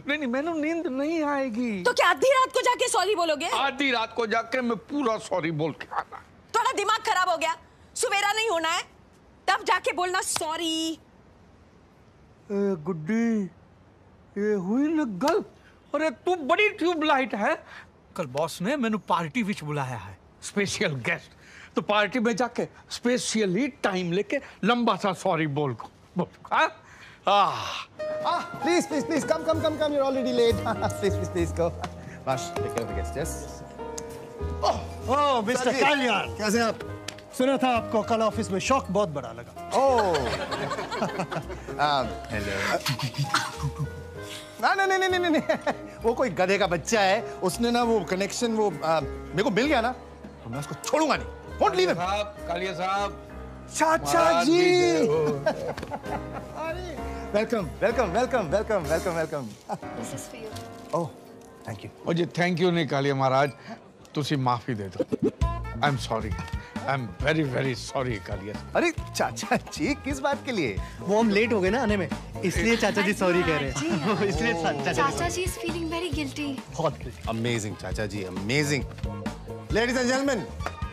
नहीं मैंने नींद नहीं आएगी। तो क्या आधी रात को जाके सॉरी बोलोगे? आधी रात को जाके मैं पूरा सॉरी बोल के आना। थोड़ा दिमाग खराब हो गया, सुबेरा नहीं होना है तब जाके बोलना सॉरी। गुड्डी ये हुई ना गलत। अरे तू बड़ी ट्यूबलाइट है। कल बॉस ने मैंने पार्टी विच बुलाया है, स्पेशल गेस्ट। तो पार्टी में जाके स्पेशली टाइम लेके लंबा सा सॉरी बोल को। Please, come. You're already late. Please, go. Raj, take care of the guests, yes? Oh, Mr. Kalyan. कैसे आप? सुना था आपको कल ऑफिस में शॉक बहुत बड़ा लगा। Oh. Hello. नहीं। वो कोई गधे का बच्चा है, उसने ना वो कनेक्शन वो मेरे को मिल गया ना, तो मैं उसको छोड़ूंगा नहीं। Won't leave him. कालिया साहब। चाचा जी। Welcome. This is for you. Oh, thank you. ओ जी थैंक यू नहीं कालिया महाराज, तुसी माफी दे दो। I am sorry, I am very very sorry Kalia. अरे चाचा जी किस बात के लिए? वो हम लेट हो गए ना आने में, इसलिए चाचा जी सॉरी कह रहे हैं। इसलिए Chacha ji is feeling very guilty. बहुत Amazing, Chacha ji, amazing. Ladies and gentlemen,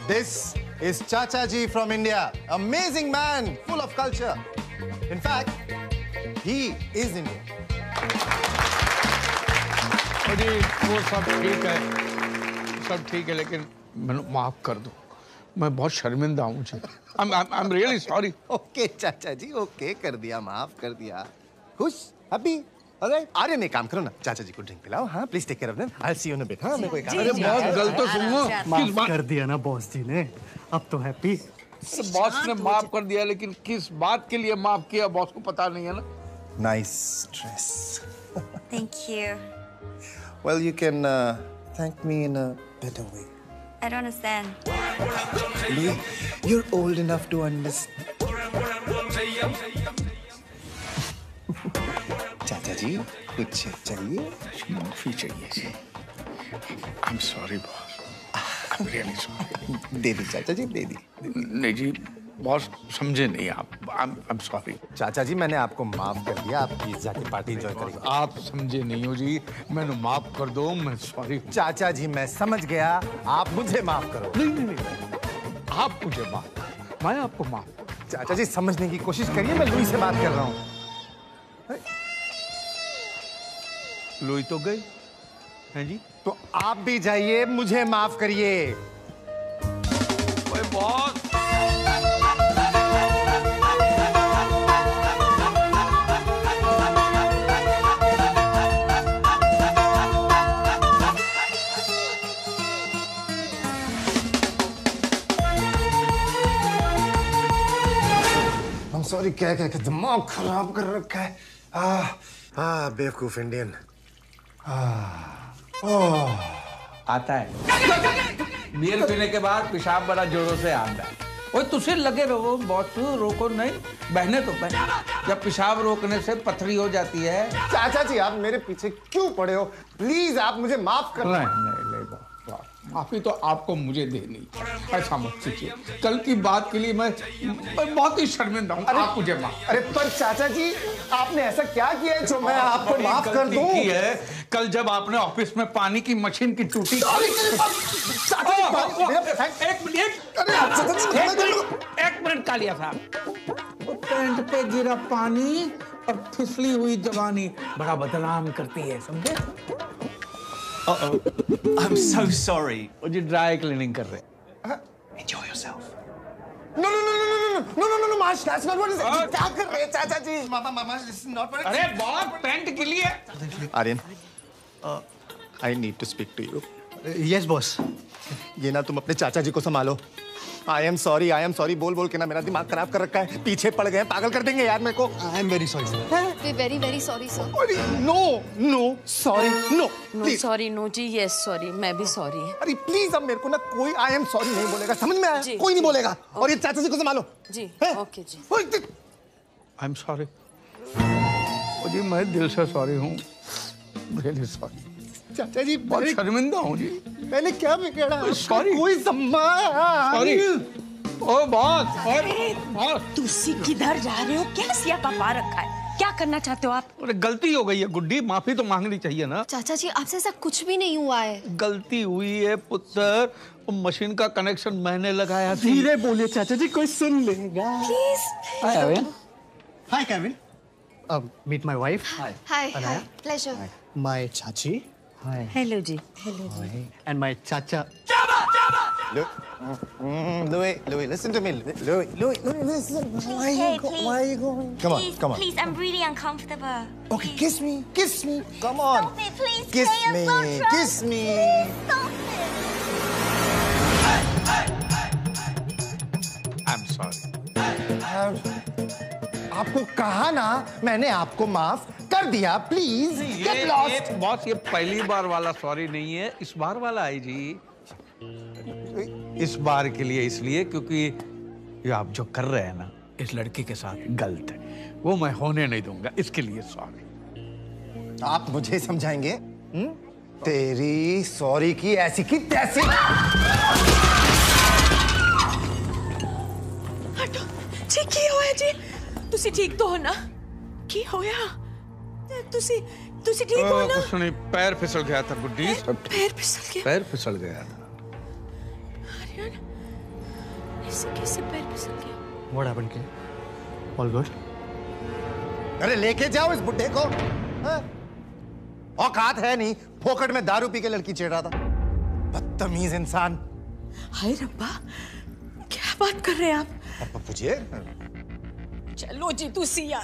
this is Chacha ji from India. Amazing man, full of culture. In fact, he is Indian. जी वो सब ठीक है लेकिन मैंने माफ कर दो। मैं बहुत शर्मिंदा हूँ मुझे। I'm really sorry. ओके चाचा जी, ओके, कर दिया, माफ कर दिया। खुश, हैप्पी, ऑलराइट। आर्यन, एक काम करो ना, चाचा जी को ड्रिंक पिलाओ। हाँ, please take care of them. I see you in a bit. हाँ, मेरे को एक अरे बहुत गलत तो सुनो। माफ कर दिया ना बॉस जी ने, अब तो हैप्पी। बॉस ने माफ कर दिया, लेकिन किस बात के लिए माफ किया बॉस को पता नहीं है ना। Nice dress. Thank you. Well, you can thank me in a better way. I don't understand. Louis, you're old enough to understand. चाचा जी, कुछ चाहिए? माफी चाहिए जी। I'm sorry, boss. I'm really sorry. दे दी चाचा जी, दे दी। नहीं जी, बॉस समझे नहीं आप। I'm sorry. चाचा जी, मैंने आपको माफ कर दिया। आप प्लीज जाके पार्टी एंजॉय करिए। आप समझे नहीं हो जी, मैंने माफ कर दो, मैं सॉरी। चाचा जी, मैं समझ गया, आप मुझे माफ करो। नहीं, आप मुझे माफ, मैं आपको माफ। चाचा जी, समझने की कोशिश करिए, मैं लुई से बात कर रहा हूँ। लुई तो गई हैं जी। तो आप भी जाइए, मुझे माफ करिए। ओए बॉस, सॉरी, क्या क्या दिमाग खराब कर रखा है। बेवकूफ इंडियन। आता है बियर पीने के बाद पेशाब बड़ा जोरों से आता है। ओए तुझे लगे रहो बॉस, रोको नहीं, बहने तो बहने। जब पेशाब रोकने से पथरी हो जाती है। चाचा जी, आप मेरे पीछे क्यों पड़े हो? प्लीज आप मुझे माफ कर। नहीं बॉस, माफी तो आपको मुझे देनी, ऐसा मत कीजिए। कल की बात के लिए मैं बहुत ही शर्मिंदा हूँ। आप मुझे माफ। अरे पर चाचा जी, आपने ऐसा क्या किया है जो मैं आपको माफ कर दूं? कल जब आपने ऑफिस में पानी की मशीन की टूटी। एक मिनट कालिया साहब, पैंट पे गिरा पानी और फिसली हुई जवानी बड़ा बदनाम करती है, समझे? I'm so sorry. वो जी ड्राई क्लीनिंग कर रहे। Enjoy yourself. No, Marsh, that's not what it is. क्या कर रहे हैं चाचा जी? Mama, this is not what it is. अरे बहुत पैंट के लिए। Aryan, I need to speak to you. Yes, boss. ये ना तुम अपने चाचा जी को संभालो। I am sorry बोल के ना मेरा दिमाग खराब कर रखा है। पीछे पड़ गए, पागल कर देंगे यार मेरे को। I am very sorry, sir. We're very, very sorry, sir. No, sorry, no. No sorry, no जी, यस सॉरी, मैं भी सॉरी। अरे प्लीज, अब मेरे को ना कोई I am sorry नहीं बोलेगा, समझ में आया? कोई नहीं बोलेगा। और ये चाचा जी को संभालो। जी, ओके जी। I'm sorry. ओ जी मैं दिल से सॉरी हूँ, really sorry। चाचा जी, बहुत शर्मिंदा हूँ जी। मैंने क्या बिगाड़ा? सॉरी। कोई सॉरी। ओ बॉस, तुसी किधर जा रहे हो? क्या सियापा पा रखा है? क्या करना चाहते हो आप? अरे गलती हो गई है गुड्डी, माफी तो मांगनी चाहिए ना। चाचा जी, आपसे ऐसा कुछ भी नहीं हुआ है। गलती हुई है पुत्र, मशीन का कनेक्शन मैंने लगाया। धीरे बोलिए चाचा जी, कोई सुन लेगा। Please. Hi, Kevin. Meet my wife. Hi, pleasure. My chachi. Hi. Hello जी, हेलो जी। And my chacha. Louis, listen to me. Louis, listen. Why are you going? Come on. Please, I'm really uncomfortable. Okay, kiss me. Come on. Stop it, please. Kiss Stay me. so drunk. Kiss me. Stop it. I'm sorry. आपको कहा ना, मैंने आपको माफ कर दिया। Please get lost. Boss, ये पहली बार वाला सॉरी नहीं है, इस बार वाला है जी। इस बार के लिए इसलिए क्योंकि ये आप जो कर रहे हैं ना इस लड़की के साथ गलत है, वो मैं होने नहीं दूंगा, इसके लिए सॉरी। आप मुझे समझाएंगे? तेरी सॉरी की ऐसी की तैसी। हटो जी, की होया जी? तुसी ठीक तो हो ना? की होया? तुसी ठीक हो ना? कुछ नहीं, पैर फिसल गया था गुड्डी। पैर फिसल गया? पैर फिसल गया था। आर्यन, ऐसे कैसे पैर फिसल गया? What happened, kid? All good? अरे लेके जाओ इस बुड्ढे को। औकात है नहीं, फोकट में दारू पी के लड़की छेड़ रहा था। बदतमीज इंसान। हाय रब्बा, क्या बात कर रहे हैं आप? पूछिए। चलो जी तू सिया,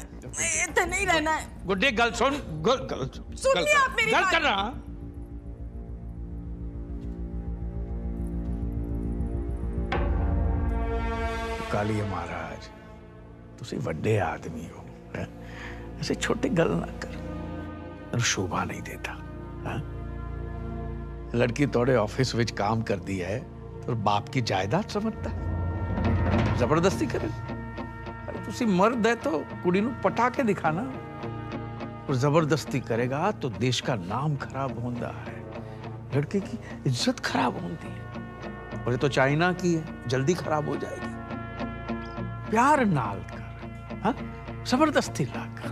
इतना नहीं रहना है। गुड्डी गल सुन, गल सुन लिया आप मेरी बात? कर रहा। कालिए महाराज, तुसी वड्डे आदमी हो, ऐसे छोटे गल ना कर, शोभा नहीं देता। लड़की तोड़े ऑफिस विच काम कर दी है तो बाप की जायदाद समझता है, जबरदस्ती करे। अरे तुसी मर्द है तो कुड़ी नू पटा के दिखाना, और जबरदस्ती करेगा तो देश का नाम खराब होता है, लड़के की इज्जत खराब होती है, और ये तो चाइना की है, जल्दी खराब हो जाएगी। प्यार नाल कर, हाँ? जबरदस्ती ला कर,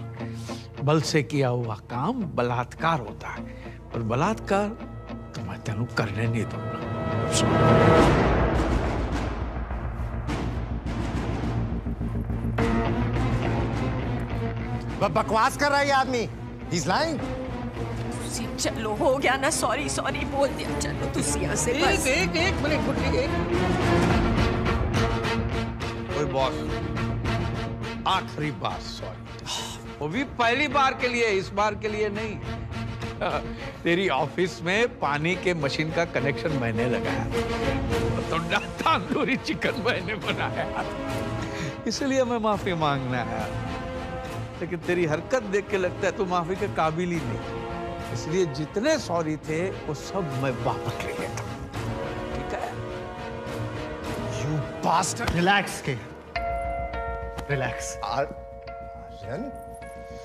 बल से किया हुआ काम बलात्कार होता है, और बलात्कार तो मैं तेनू करने नहीं दूंगा। बकवास कर रहा है ये आदमी। He's lying. चलो हो गया ना, सॉरी सॉरी बोल दिया, चलो तू सिया से बस। एक मिनट गुड्डी, ओए बॉस, आखिरी बार सॉरी, वो भी पहली बार के लिए, इस बार के लिए नहीं। तेरी ऑफिस में पानी के मशीन का कनेक्शन मैंने लगाया, तो तंदूरी चिकन मैंने बनाया, इसलिए मैं माफी मांगने आया। लेकिन तेरी हरकत देख के लगता है तू माफी के काबिल ही नहीं, इसलिए जितने सॉरी थे वो सब मैं वापस ले लेता हूं, ठीक है? You bastard. Relax, के. Relax. Aryan.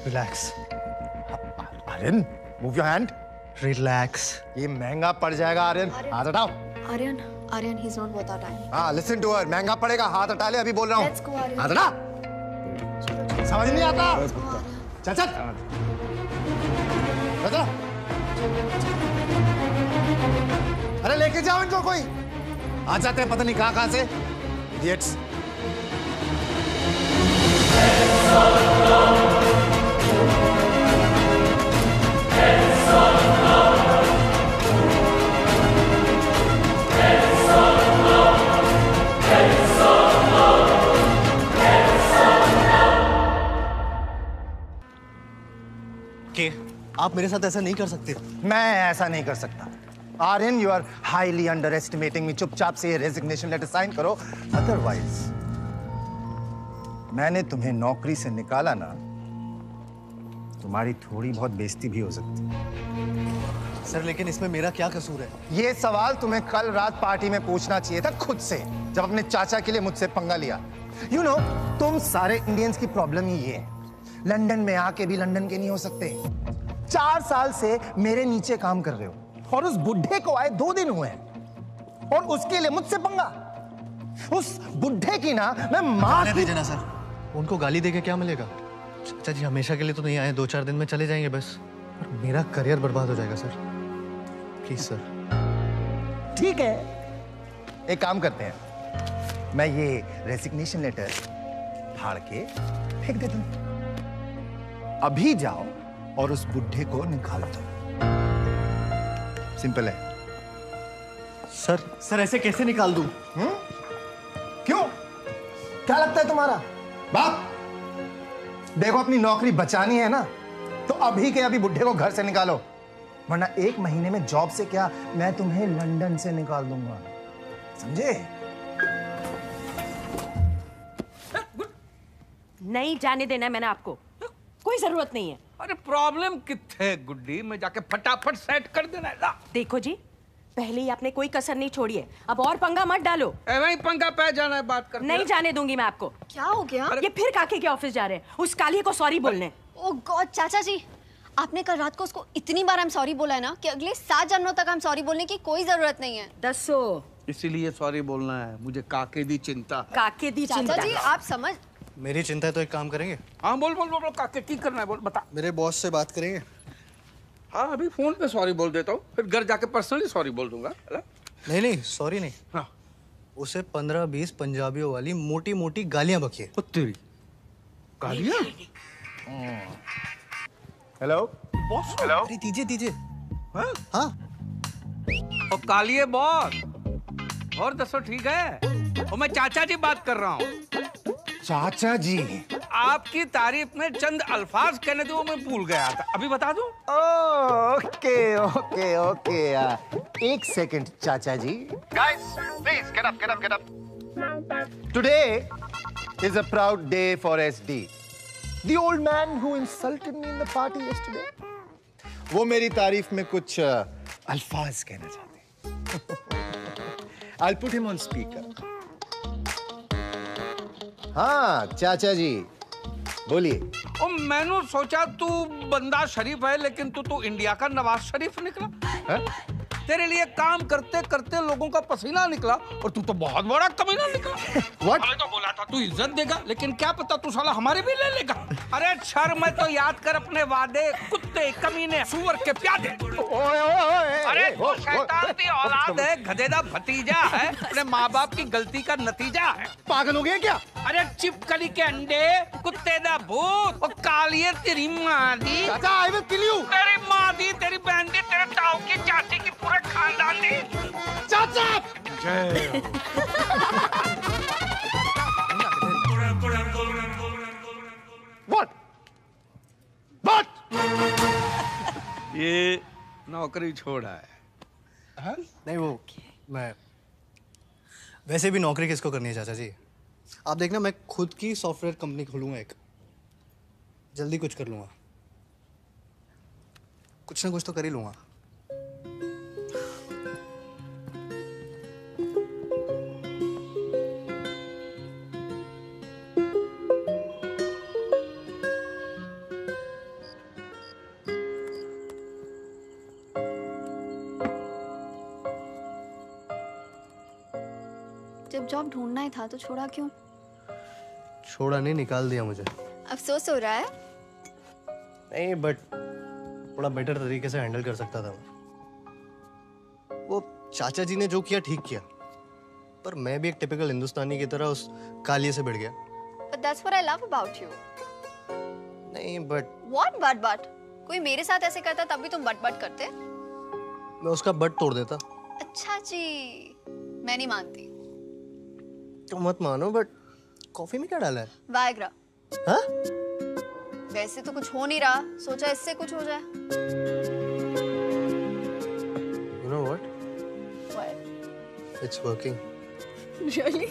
Relax. Aryan, move your hand. Relax. ये महंगा पड़ जाएगा आर्यन। हाथ हटाओ। Aryan, he's not worth our time. हाँ, listen to her. महंगा पड़ेगा, हाथ हटा ले, अभी बोल रहा हूँ। Let's go, Aryan. हाथ हटा। समझ नहीं आता। चल चल। चल। अरे लेके जाओ इनको कोई। आ जाते हैं पता नहीं कहाँ से। Idiots. के आप मेरे साथ ऐसा नहीं कर सकते। मैं ऐसा नहीं कर सकता। Aryan, you are highly underestimating me. चुपचाप से ये रेजिग्नेशन लेटर साइन करो, अदरवाइज मैंने तुम्हें नौकरी से निकाला ना, तुम्हारी थोड़ी बहुत बेइज्जती भी हो सकती है। सर लेकिन इसमें मेरा क्या कसूर है? ये सवाल तुम्हें कल रात पार्टी में पूछना चाहिए था खुद से, जब अपने चाचा के लिए मुझसे पंगा लिया। You know, तुम सारे इंडियंस की प्रॉब्लम ही ये है, लंदन में आके भी लंदन के नहीं हो सकते। 4 साल से मेरे नीचे काम कर रहे हो, और उस बुढ़े को आए 2 दिन हुए हैं, और उसके लिए मुझसे पंगा। उस बुढ़े की ना मैं मार दीजिए ना सर, उनको गाली देके क्या मिलेगा? चाचा जी हमेशा के लिए तो नहीं आए, 2-4 दिन में चले जाएंगे बस, पर मेरा करियर बर्बाद हो जाएगा सर, प्लीज सर। ठीक है, एक काम करते हैं, मैं ये रेजिग्नेशन लेटर फाड़ के फेंक देता हूं। अभी जाओ और उस बुढ़े को निकाल दो। सिंपल है। सर ऐसे कैसे निकाल दूं? क्यों? क्या लगता है तुम्हारा बाप? देखो, अपनी नौकरी बचानी है ना, तो अभी के अभी बुढ़े को घर से निकालो, वरना 1 महीने में जॉब से क्या, मैं तुम्हें लंदन से निकाल दूंगा, समझे? नहीं जाने देना है मैंने आपको, कोई जरूरत नहीं है। अरे प्रॉब्लम कितने गुड्डी, मैं जाके फटाफट सेट कर देना है। देखो जी, पहले ही आपने कोई कसर नहीं छोड़ी है, अब और पंगा मत डालो। वही पंगा पे जाना है, बात करते नहीं जाने दूंगी मैं आपको। क्या हो गया? ये फिर काके के ऑफिस जा रहे हैं, उस कालिए को सॉरी बोलने। ओह गॉड, चाचा जी, आपने कल रात को उसको इतनी बार हम सॉरी बोला है ना कि अगले 7 जन्मों तक हम सॉरी बोलने की कोई जरूरत नहीं है। दसो, इसीलिए सॉरी बोलना है, मुझे काके दी चिंता। काके दी चिंता? चाचा जी आप समझ, मेरी चिंता है तो एक काम करेंगे। हाँ बोल बोल बोल, काके की करना है बोल, बता। मेरे बॉस से बात करेंगे। हाँ अभी फोन पे सॉरी बोल देता हूँ, फिर घर जाके पर्सनली सॉरी बोल दूंगा। नहीं सॉरी नहीं, हाँ उसे 15-20 पंजाबियों वाली मोटी मोटी गालियां बकिए। तेरी गालियां? Hello boss. हेलो, अरे दीजिए। हाँ और कालिए बॉस, और दसो ठीक है? और मैं चाचा जी बात कर रहा हूँ। चाचा जी? आपकी तारीफ में चंद अल्फाज कहने दो, मैं भूल गया था, अभी बता दूं? ओके ओके ओके, एक सेकंड चाचा जी। Guys, please get up, get up, get up. Today is a proud day for SD. The old man who insulted me in the party yesterday. वो मेरी तारीफ में कुछ अल्फाज कहना चाहते हैं। I'll put him on speaker. हाँ चाचा जी बोलिए। ओ मैंने सोचा तू बंदा शरीफ है, लेकिन तू इंडिया का नवाज शरीफ निकला है? तेरे लिए काम करते करते लोगों का पसीना निकला और तू तो बहुत बड़ा कमीना निकला। हमें तो बोला था तू इज्जत देगा, लेकिन क्या पता तू साला हमारे भी ले लेगा। अरे शर्म तो याद कर अपने वादे, कुत्ते कमीने सुअर के प्यादे। अरे तू शैतान की औलाद है, गधेदा भतीजा है, अपने माँ बाप की गलती का नतीजा है। पागल हो गया क्या? अरे चिपकली के अंडे, कुत्ते दा भूत और कालिए तेरी माँ दी। चाचा I will kill you। तेरी माँ दी, तेरी बहन दी, तेरे ताऊ की चाची की पूरे खानदान दी। चाचा What? ये नौकरी छोड़ा है। हाँ? नहीं वो मैं वैसे भी नौकरी किसको करनी है चाचा जी? आप देखना मैं खुद की सॉफ्टवेयर कंपनी खोलूंगा एक, जल्दी कुछ कर लूंगा, कुछ ना कुछ तो कर ही लूंगा। जब जॉब ढूंढना ही था तो छोड़ा क्यों? छोड़ा नहीं, निकाल दिया मुझे। अफसोस हो रहा है? नहीं बट थोड़ा बेटर तरीके से हैंडल कर सकता था मैं। वो चाचा जी ने जो किया ठीक किया, पर मैं भी एक टिपिकल हिंदुस्तानी की तरह उस कालिए से भिड़ गया। But that's what I love about you. नहीं बट What but? कोई मेरे साथ ऐसे करता तब भी तुम बट करते? मैं उसका बट तोड़ देता। अच्छा जी, मैं नहीं मानती। तो मत मानो, बट कॉफी में क्या डाला है? वायग्रा। हाँ? वैसे तो कुछ हो नहीं रहा, सोचा इससे कुछ हो जाए। You know what? What? It's working. Really?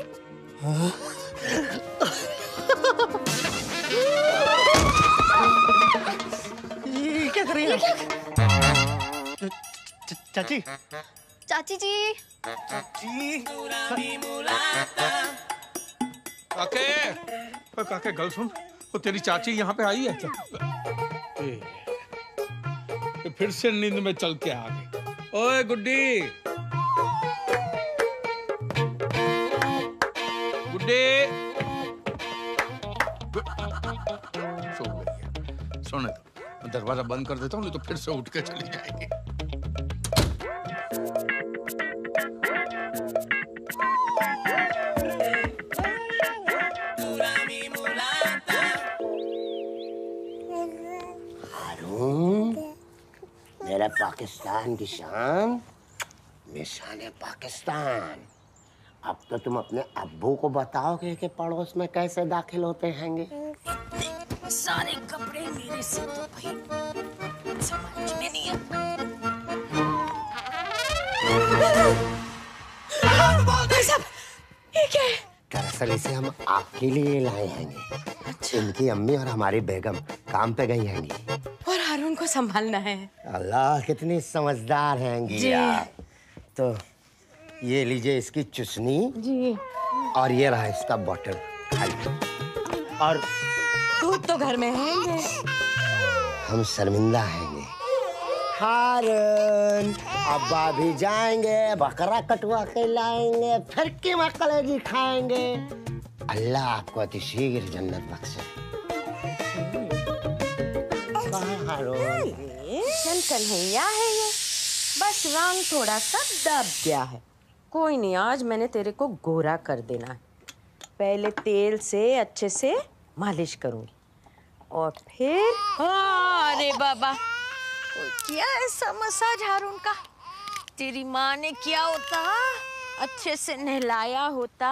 ये क्या कर रही है? चाची। चाची जी। काके गल सुन, वो तेरी चाची यहाँ पे आई है क्या? फिर से नींद में चल के आ गई। ओए गुड्डी, गुड्डी सो गई है। सोने दो, मैं दरवाजा बंद कर देता हूँ, नहीं तो फिर से उठ के चली जाएगी। मेरा पाकिस्तान की शान, निशान पाकिस्तान। अब तो तुम अपने अब्बू को बताओगे कि पड़ोस में कैसे दाखिल होते हैंगे। सारे कपड़े मेरे से तो भाई समझ में नहीं है। दरअसल इसे हम आपके लिए लाए हैं। इनकी अम्मी और हमारी बेगम काम पे गई हैंगी और हारून को संभालना है। अल्लाह कितनी समझदार हैंगी यार। तो ये लीजिए इसकी चुसनी जी, और ये रहा इसका बॉटल खाली। और दूध तो घर में है। हम शर्मिंदा हैंगे। हारून अब्बा भी जाएंगे, बकरा कटवा के लाएंगे, फिर कीमा कलेजी खाएंगे। अल्लाह आपको अतिशीघ्र जन्नत बख्शे। चल कन्हैया है ये, बस रंग थोड़ा सा दब गया है। कोई नहीं, आज मैंने तेरे को गोरा कर देना है। पहले तेल से अच्छे से मालिश करूंगी और फिर अरे बाबा, क्या ऐसा मसाज हारून का तेरी माँ ने किया होता अच्छे से नहलाया होता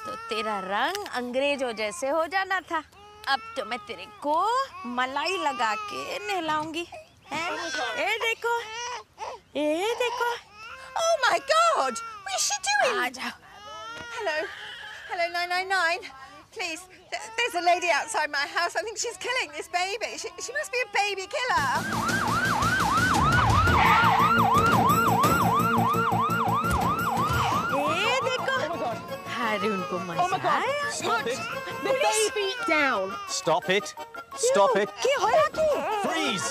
तो तेरा रंग अंग्रेजों जैसे हो जाना था। अब तो मैं तेरे को मलाई लगा के नहलाऊंगी। ये देखो, ये देखो। Oh my God! What is she doing? आ जाओ। Hello, hello 999. Please, there's a lady outside my house. I think she's killing this baby. She must be a baby killer. ये देखो। अरे उनको मजा आया। Stop it! The baby down. Stop it! Stop it! क्या हो रहा है? Freeze!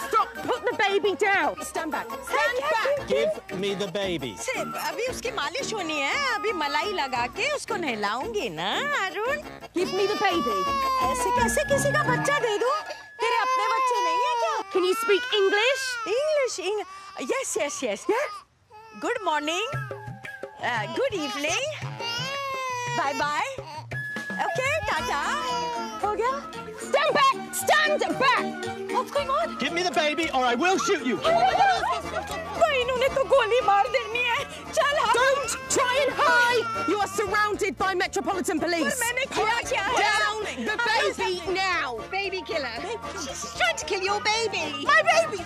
Stop! Put the baby down. Stand back. Stand back. Give me the baby. सिर्फ अभी उसकी मालिश होनी है। अभी मलाई लगा के उसको नहलाऊंगी ना Arun. Give me the baby. ऐसे कैसे किसी का बच्चा दे दूं? तेरे अपने बच्चे नहीं है क्या? Can you speak English? English. Yes, yes, yes. Yeah. Good morning. Good evening. Bye bye. Okay, tata. हो गया? Stand back. Stand back. What's going on? Give me the baby or I will shoot you. भाई इन्होंने तो गोली मार देनी है। चल हाँ। Don't try and hide. You are surrounded by Metropolitan Police. पर मैंने किया क्या है? Down the baby now. Baby killer. She's trying to kill your baby. My baby.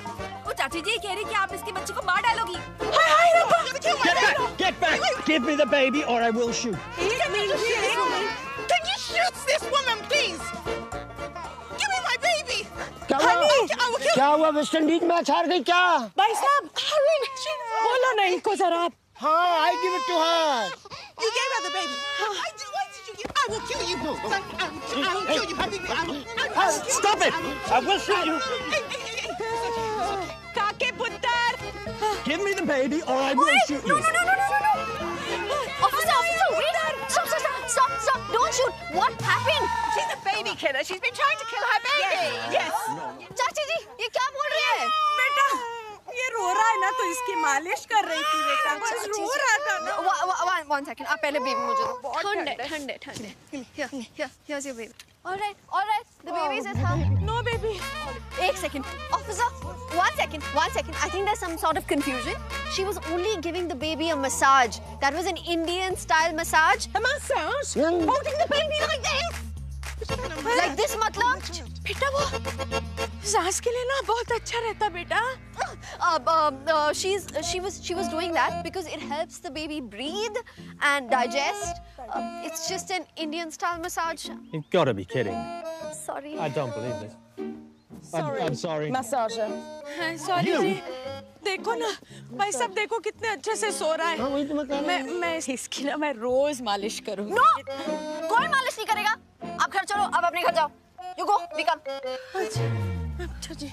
वो चाची जी कह रही कि आप इसके बच्चे को मार डालोगी। हाय हाय रब्बा। Get back! Get back! Give me the baby or I will shoot. Can you shoot this woman, please? Give me my baby. क्या हुआ? क्या हुआ? वेस्ट इंडीज मैच हार गई क्या? भाई साहब, बोलो ना इनको जरा आप। हाँ, I give it to her. You gave her the baby. Why did you give? I will kill you. I will kill you, baby. Stop it! I will shoot you. काके पुत्र। Give me the baby or I will shoot you. No. Officer, wait. Stop. Don't shoot. What happened? She's a baby killer. She's been trying to kill her baby. Yes. चाची जी, ये क्या बोल रही है? बेटा, ये रो रहा है ना तो इसकी मालिश कर रही थी बेटा। बस रो रहा था ना। One second. आप पहले बेबी मुझे दो। ठंडे। Here's your baby. All right. The baby is at home. No baby. एक second. Officer, one second. I think there's some sort of confusion. She was only giving the baby a massage. That was an Indian style massage. A massage? Holding the baby like this? Like this मतलब? बेटा वो सांस के लिए ना बहुत अच्छा रहता बेटा। She was doing that because it helps the baby breathe and digest. It's just an Indian style massage. You've got to be kidding. Sorry. I don't believe this. I'm sorry. Massager. Sorry जी। देखो ना भाई साहब देखो कितने अच्छे से सो रहा है। मैं इसकी ना मैं रोज मालिश करूँगी। No, कोई मालिश नहीं करेगा। आप घर चलो, आप अपने घर जाओ। You go, we come. अच्छा जी।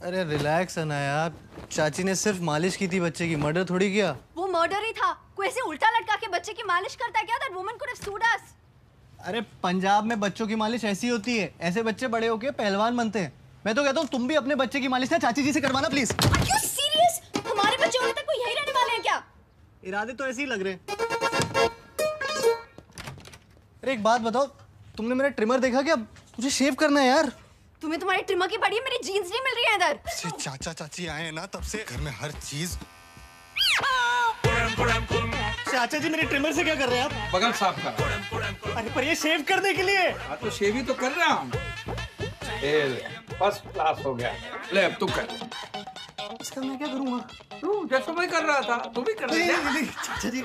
अरे रिलैक्स है ना यार। चाची ने सिर्फ मालिश की थी बच्चे की, मर्डर थोड़ी किया। वो मर्डर ही था। कोई ऐसे उल्टा लटका के बच्चे की मालिश करता है क्या? That woman could have sued us. अरे पंजाब में बच्चों की मालिश ऐसी होती है। ऐसे बच्चे बड़े होके पहलवान बनते हैं। मैं तो कहता हूँ तुम भी अपने बच्चे की मालिश ना चाची जी से करवाना प्लीज। Are you serious? हमारे बच्चे होने तक कोई यही रहने वाले हैं क्या? इरादे तो ऐसे ही लग रहे हैं। अरे एक बात बताओ, तुमने मेरा ट्रिमर देखा क्या? मुझे शेव करना है यार। तुम्हें तुम्हारी ट्रिमर की पड़ी है, मेरी जीन्स नहीं मिल रही है इधर। से चाचा चाची आए हैं ना तब से घर में हर चीज। चाचा जी मेरे ट्रिमर से क्या कर रहे हैं आप? बगल साफ कर। अरे पर ये शेव करने के लिए। हाँ तो शेव ही तो कर रहा हूँ। फर्स्ट क्लास हो गया। ले अब तू कर। इसका मैं क्या करूँगा? तू जैसा मैं कर रहा था तू भी कर रहा था। नहीं चाचा जी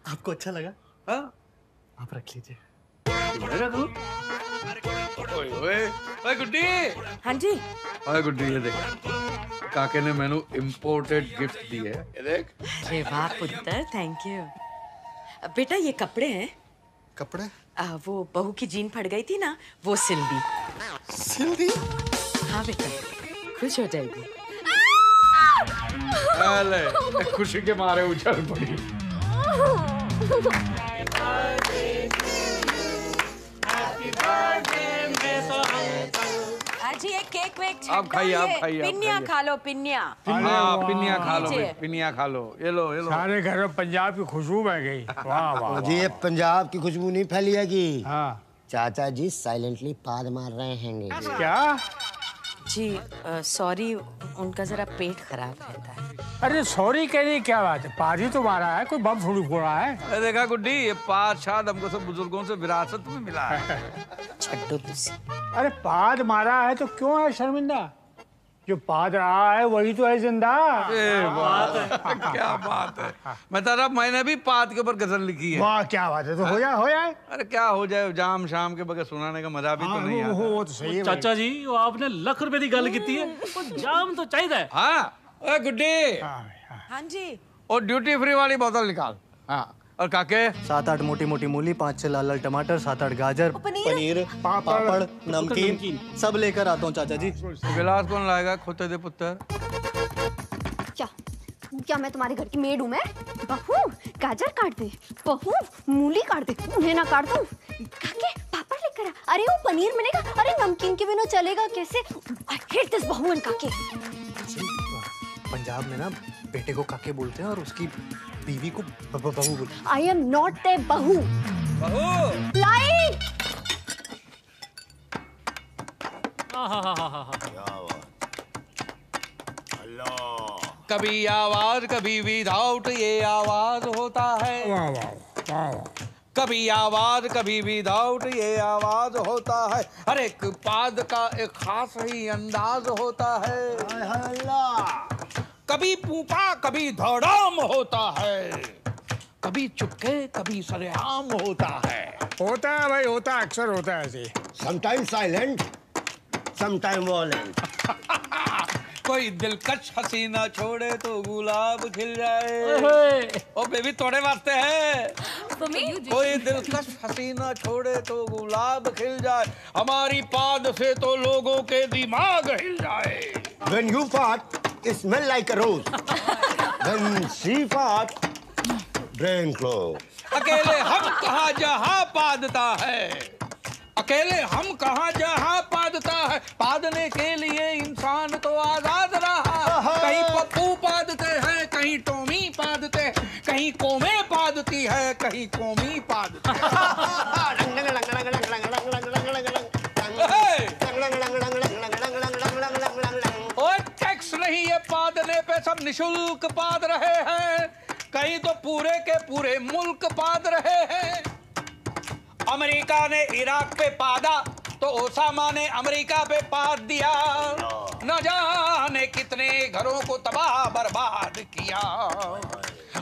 आपको अच्छा लगा? हाँ आप रख लीजिए। ओए गुड्डी। हाँ जी। ओए गुड्डी ये देख, काके ने मैंने इम्पोर्टेड गिफ्ट दी है, ये देख। अरे वाह पुत्र, थैंक यू। बेटा ये कपड़े हैं। कपड़े? वो बहू की जीन फट गई थी ना, वो सिल दी। सिल दी? हाँ बेटा, खुश हो जाएगी। अरे खुशी के मारे उछल पड़ी। जी एक केक वेक आप खाइए पिन्नियाँ खा लो पिन्नियाँ। हाँ पिन्नियाँ खा लो, पिन्नियाँ खा लो। ये लो सारे घर में पंजाब की खुशबू बह गई। वाह वाह। जी ये पंजाब की खुशबू नहीं फैलिएगी। हाँ चाचा जी साइलेंटली पाद मार रहे हैं। क्या? जी सॉरी, उनका जरा पेट खराब रहता है। अरे सॉरी कहने क्या बात है, पाद तो मारा है, कोई बम थोड़ी फोड़ा है। देखा गुड्डी, ये पाद शाद हमको सब बुजुर्गों से विरासत में मिला है। छड्डो तुसी। अरे पाद मारा है तो क्यों है शर्मिंदा? जो पाद रहा है वही तो है जिंदा। बात है, क्या बात है। मैं तारा, मैंने भी पाद के ऊपर गजल लिखी है। वाह क्या बात है, तो हो जाए। अरे क्या हो जाए, जाम शाम के बगैर सुनाने का मजा भी तो नहीं आता। वो तो सही है चाचा जी, वो आपने लाख रुपए की गल की है, वो जाम तो चाहिए। हाँ ओए गुड्डी। हाँ जी। और ड्यूटी फ्री वाली बोतल निकाल। हाँ और काके 7-8 मोटी मोटी मूली, 5-6 लाल लाल टमाटर, 7-8 गाजर, पनीर, पापड़, नमकीन सब लेकर आता हूँ चाचा जी। गिलास कौन लाएगा खोते दे पुत्र? क्या मैं तुम्हारे घर की मेड हूँ? मैं बहू गाजर काट दे, बहू मूली काट दे, उन्हें ना काट दूँ। काके पापड़ लेकर आ। अरे वो पनीर मिलेगा, अरे नमकीन के बिना चलेगा कैसे? I hate this बहू एंड काके। पंजाब में ना बेटे को काके बोलते हैं और उसकी बीवी को बहू बोलते हैं। I am not a बहू। बहू लाइट। कभी आवाज कभी विदाउट ये आवाज होता है। वाह वाह वाह। कभी आवाज कभी विदाउट ये आवाज होता है। हर एक पाद का एक खास ही अंदाज होता है। कभी पूपा कभी धड़ाम होता है, कभी चुपके कभी सरेआम होता है। होता है भाई, होता है, अक्सर होता है ऐसे। Sometimes silent, sometimes violent. कोई दिलकश हसीना छोड़े तो गुलाब खिल जाए। ओ बेबी तोड़े वास्ते है। कोई दिलकश हसीना छोड़े तो गुलाब खिल जाए, हमारी पाद से तो लोगों के दिमाग हिल जाए। When you fart, it smell like a rose. When she fart, brain close. अकेले हम कहाँ जहाँ पादता है, अकेले हम कहाँ जहाँ पादता है। पादने के लिए इंसान तो आजाद रहा। कहीं पप्पू पादते हैं, कहीं टोमी पादते हैं, कहीं कोमे पादती है, कहीं कोमी पादती है। ओए टैक्स नहीं है पादने पे, सब निशुल्क पाद रहे हैं। कहीं तो पूरे के पूरे मुल्क पाद रहे हैं। अमेरिका ने इराक पे पादा तो ओसामा ने अमेरिका पे पाद दिया। न जाने कितने घरों को तबाह बर्बाद किया।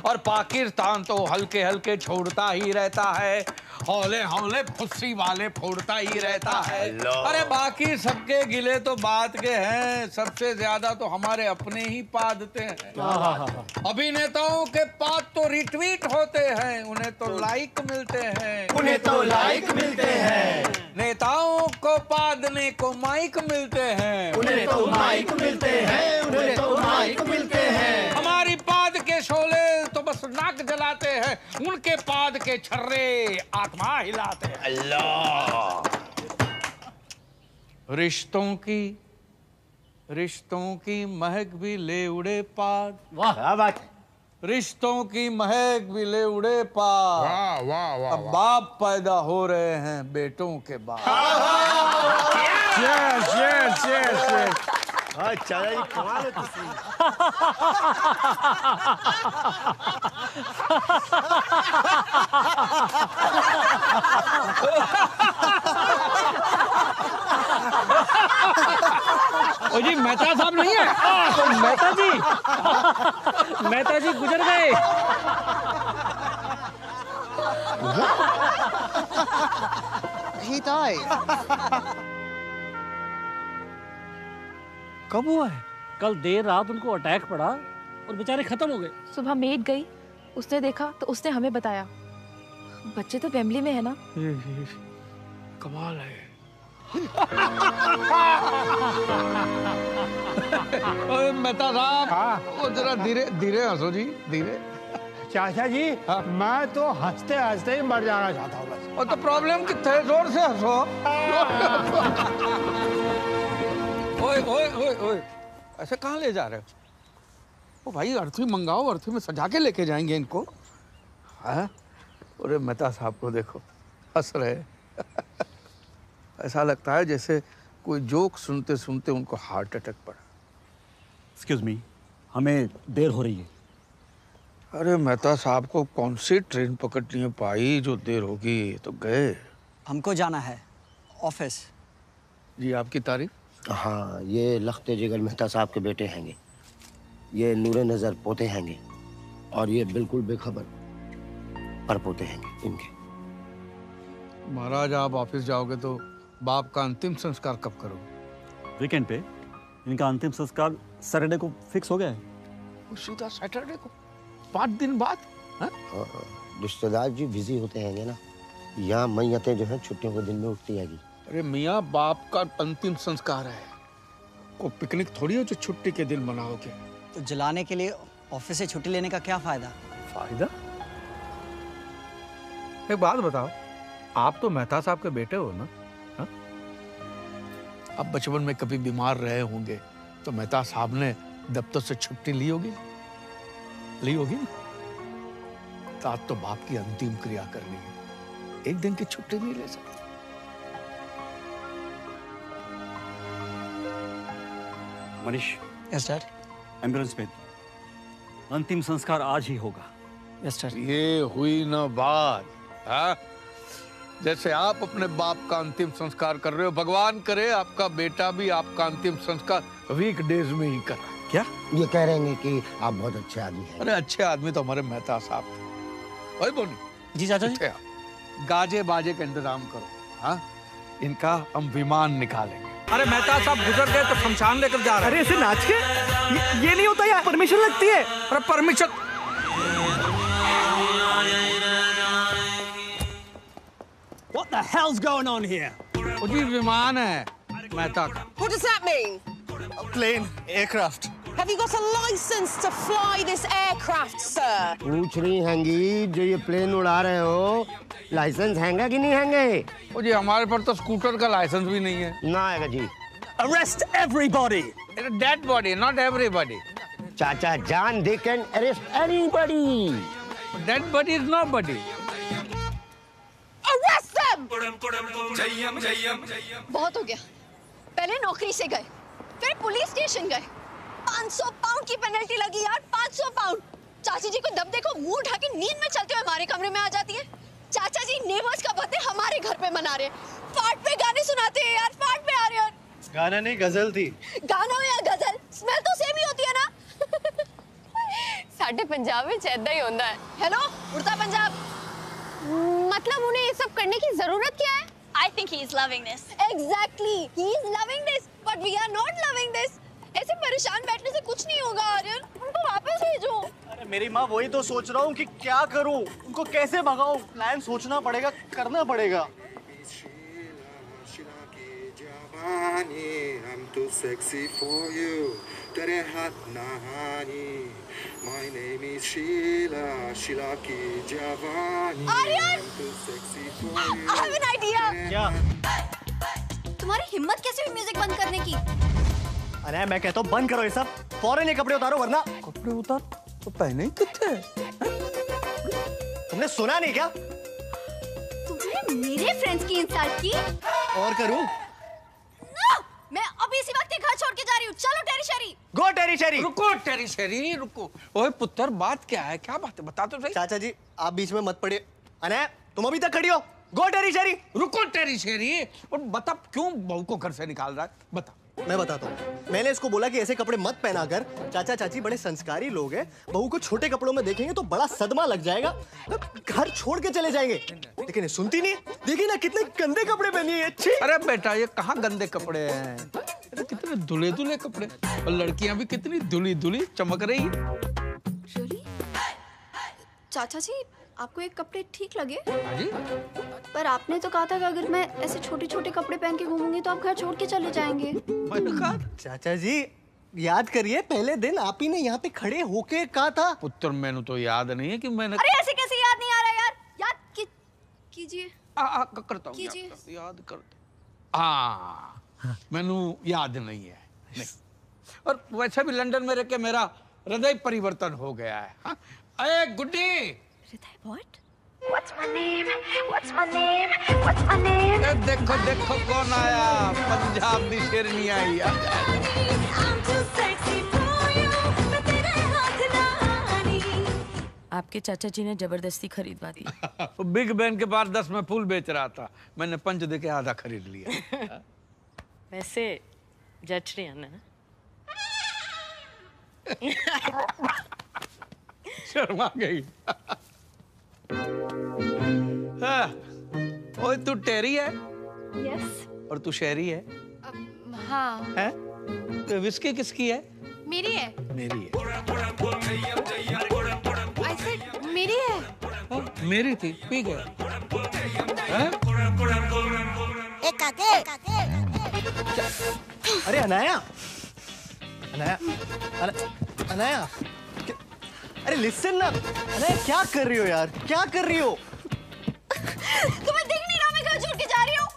और पाकिस्तान तो हल्के हल्के छोड़ता ही रहता है, हौले हौले फुस्सी वाले फोड़ता ही रहता है। अरे बाकी सबके गिले तो बात के हैं, सबसे ज्यादा तो हमारे अपने ही पादते हैं। अभिनेताओं के पाद तो रिट्वीट होते हैं, उन्हें तो लाइक मिलते हैं, उन्हें तो लाइक मिलते हैं। नेताओं को पादने को माइक मिलते हैं, उन्हें तो माइक मिलते हैं, उन्हें तो माइक मिलते हैं। हमारी पाद के शोले तो बस नाक जलाते हैं, उनके पाद के छर्रे आत्मा हिलाते हैं। अल्लाह। रिश्तों की महक भी ले उड़े पाद। वाह क्या बात। रिश्तों की महक भी ले उड़े पाद। वाह वाह वाह। अब बाप पैदा हो रहे हैं बेटों के बाद। Yes yes yes yes. अच्छा जी कमाल है तुसी। ओ जी मेहता साहब नहीं है? मेहता जी गुजर गए। He died. कब हुआ है? कल देर रात उनको अटैक पड़ा और बेचारे खत्म हो गए। सुबह मेड गई, उसने देखा तो उसने हमें बताया। बच्चे तो वेम्बली में है ना। कमाल है। मेहता साहब वो जरा धीरे धीरे हंसो जी, धीरे। चाचा जी मैं तो हंसते हंसते ही मर जाना चाहता हूँ बस। और तो प्रॉब्लम कितने है, जोर से हंसो। ओए ओए ओए ओए ऐसे कहाँ ले जा रहे हो? ओ भाई अर्थी मंगाओ, अर्थी में सजा के लेके जाएंगे इनको। हाँ अरे मेहता साहब को देखो हंस रहे। ऐसा लगता है जैसे कोई जोक सुनते सुनते उनको हार्ट अटैक पड़ा। एक्सक्यूज मी, हमें देर हो रही है। अरे मेहता साहब को कौन सी ट्रेन पकड़नी है भाई जो देर होगी, तो गए। हमको जाना है ऑफिस। जी आपकी तारीफ? हाँ, ये लखते जिगर मेहता साहब के बेटे हैंगे, ये नूरे नजर पोते हैंगे, और ये बिल्कुल बेखबर परपोते हैंगे इनके। महाराज आप ऑफिस जाओगे तो बाप का अंतिम संस्कार कब करोगे? वीकेंड पे इनका अंतिम संस्कार सैटरडे को फिक्स हो गया है। सीधा सैटरडे को 5 दिन बाद? रिश्तेदार जी बिजी होते हैंगे ना, यहाँ मैयतें जो हैं छुट्टियों के दिन में उठती हैगी। अरे मियाँ, बाप का अंतिम संस्कार है, को पिकनिक थोड़ी हो जो छुट्टी के दिन मनाओगे। तो जलाने के लिए ऑफिस से छुट्टी लेने का क्या फायदा? फायदा? एक बात बताओ, आप तो मेहता साहब के बेटे हो ना? हा? अब बचपन में कभी बीमार रहे होंगे तो मेहता साहब ने दफ्तर से छुट्टी ली होगी ना? तो आज तो बाप की अंतिम क्रिया करनी है, एक दिन की छुट्टी नहीं ले सकते। मनीष। Yes dad. एम्बुलेंस में अंतिम संस्कार आज ही होगा। Yes dad. ये हुई ना बात, हाँ? जैसे आप अपने बाप का अंतिम संस्कार कर रहे हो, भगवान करे आपका बेटा भी आपका अंतिम संस्कार वीकडेज में ही कर। क्या ये कह रहे हैं कि आप बहुत अच्छे आदमी हैं? अरे अच्छे आदमी तो हमारे मेहता साहब थे। ओए बोनी जी चाचा जी, गाजे बाजे का इंतजाम करो। हाँ, इनका हम विमान निकालेंगे। अरे मेहता साहब गुजर गए तो शमशान लेकर जा रहे हैं। अरे ऐसे नाच के ये नहीं होता यार, परमिशन लगती है। अरे permission? What the hell's going on here? वो जी विमान है मेहता का। What does that mean? Plane, aircraft. Have you got a license to fly this aircraft, sir? पूछ रही हैंगी जो ये प्लेन उड़ा रहे हो, लाइसेंस हैंगा कि नहीं हैंगे? वो जी हमारे पर तो स्कूटर का लाइसेंस भी नहीं है। ना आएगा जी। Arrest everybody. Dead body, not everybody. चाचा जान, they can arrest anybody. Dead body is nobody. Arrest them! बहुत हो गया। पहले नौकरी से गए, फिर पुलिस स्टेशन गए, 500 पाउंड की पेनल्टी लगी यार, 500 पाउंड। चाची जी को दब देखो, मुंह उठा के नींद में चलते हुए हमारे कमरे में आ जाती है। चाचा जी नेबर्स का बर्थडे हमारे घर पे मना रहे, फाट पे गाने सुनाते हैं यार, फाट पे आ रहे हैं। गाना नहीं, गजल थी। गाना हो या गजल, स्मेल तो सेम ही होती है ना। साडे पंजाब में ऐदा ही होता है। हेलो, उड़ता पंजाब। मतलब उन्हें ये सब करने की जरूरत क्या है? I think he is loving this. Exactly, he is loving this, but we are not loving this. ऐसे परेशान बैठने से कुछ नहीं होगा आर्यन, उनको वापस भेजो। अरे मेरी माँ, वही तो सोच रहा हूँ कि क्या करूँ, उनको कैसे भगाऊँ। प्लान सोचना पड़ेगा, करना पड़ेगा। I'm too sexy for you. तेरे हाथ नहानी. My name is Sheila, Sheila की जवानी. Aryan! I'm too sexy for you. I have an idea. क्या? तुम्हारी हिम्मत कैसे हुई म्यूजिक बंद करने की? अरे मैं कहता हूँ बंद करो ये सब, फौरन ये कपड़े उतारो वरना। कपड़े उतार तो पहने ही कितने? तुमने सुना नहीं क्या? तुमने मेरे फ्रेंड्स की इंसल्ट की? और करूँ? मैं अभी इसी वक्त घर छोड़ के जा रही हूँ। चलो टेरी शेरी। गो टेरी शेरी। रुको टेरी शेरी, रुको। ओए पुत्र, बात क्या है? क्या बात है? बता तो सही। चाचा जी आप बीच में मत पड़िए। अने तुम अभी तक खड़ी हो। गो टेरी शेरी। रुको टेरी शेरी, और बता क्यों बहू को घर से निकाल रहा है? बता। मैं बताता हूँ। मैंने इसको बोला कि ऐसे कपड़े मत पहना कर, चाचा चाची बड़े संस्कारी लोग हैं, बहू को छोटे कपड़ों में देखेंगे तो बड़ा सदमा लग जाएगा, घर छोड़ के चले जाएंगे। लेकिन ये सुनती नहीं। देखिए ना कितने गंदे कपड़े पहनी है। अच्छी। अरे बेटा ये कहाँ गंदे कपड़े हैं, अरे कितने धुले धुले कपड़े, और लड़कियां भी कितनी धुली धुली चमक रही है। चाचा जी आपको एक कपड़े ठीक लगे? हाँ जी? पर आपने तो कहा था कि अगर मैं ऐसे छोटे छोटे कपड़े पहन के घूमूंगी तो आप घर छोड़ के चले जाएंगे। चाचा जी याद करिए, पहले दिन आप ही ने यहाँ पे खड़े होके कहा था। पुत्र मैंने तो याद नहीं है कि मैंने। अरे ऐसे कैसे याद नहीं आ रहा यार? याद कीजिए। करता हूँ, याद करता। हाँ मैनू याद नहीं है। नहीं। और वैसे भी लंदन में रह के मेरा हृदय परिवर्तन हो गया है। हाँ? अरे गुड्डी। हृदय what? What's my name? What's my name? What's my name? देखो देखो कौन आया, पंजाब दी शेरनी आई। I'm too sexy for you, मैं तेरे हाथ ना आनी। आपके चाचा जी ने जबरदस्ती खरीदवा दी। बिग बैन के पास 10 में फूल बेच रहा था, मैंने 5 दे के आधा खरीद लिया। वैसे जच रही है ना? शर्मा गई। हाँ, ओए तू टेरी है? यस। और तू शहरी है? हाँ। हैं? तो विस्की किसकी है? मेरी है। मेरी है। I said मेरी है। हाँ, मेरी थी, पी गया। हैं? अरे अनाया, अनाया, अनाया, अरे लिसन ना, अनाया क्या कर रही हो यार, क्या कर रही हो? तुम्हें दिख नहीं रहा मैं घर छोड़ के जा रही हूँ?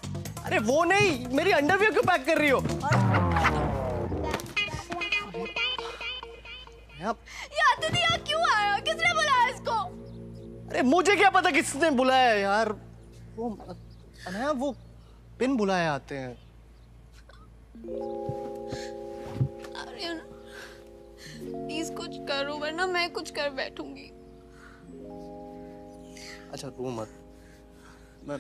अरे वो नहीं, मेरी अंडरवियर क्यों पैक कर रही हो? यार दीदी यहाँ क्यों आया? किसने बुलाया इसको? अरे मुझे क्या पता किसने बुलाया यार, वो अनाया वो पिन बुलाए आते हैं। आर्यन प्लीज कुछ करो वरना मैं कुछ कर बैठूंगी। अच्छा रो मत, मैं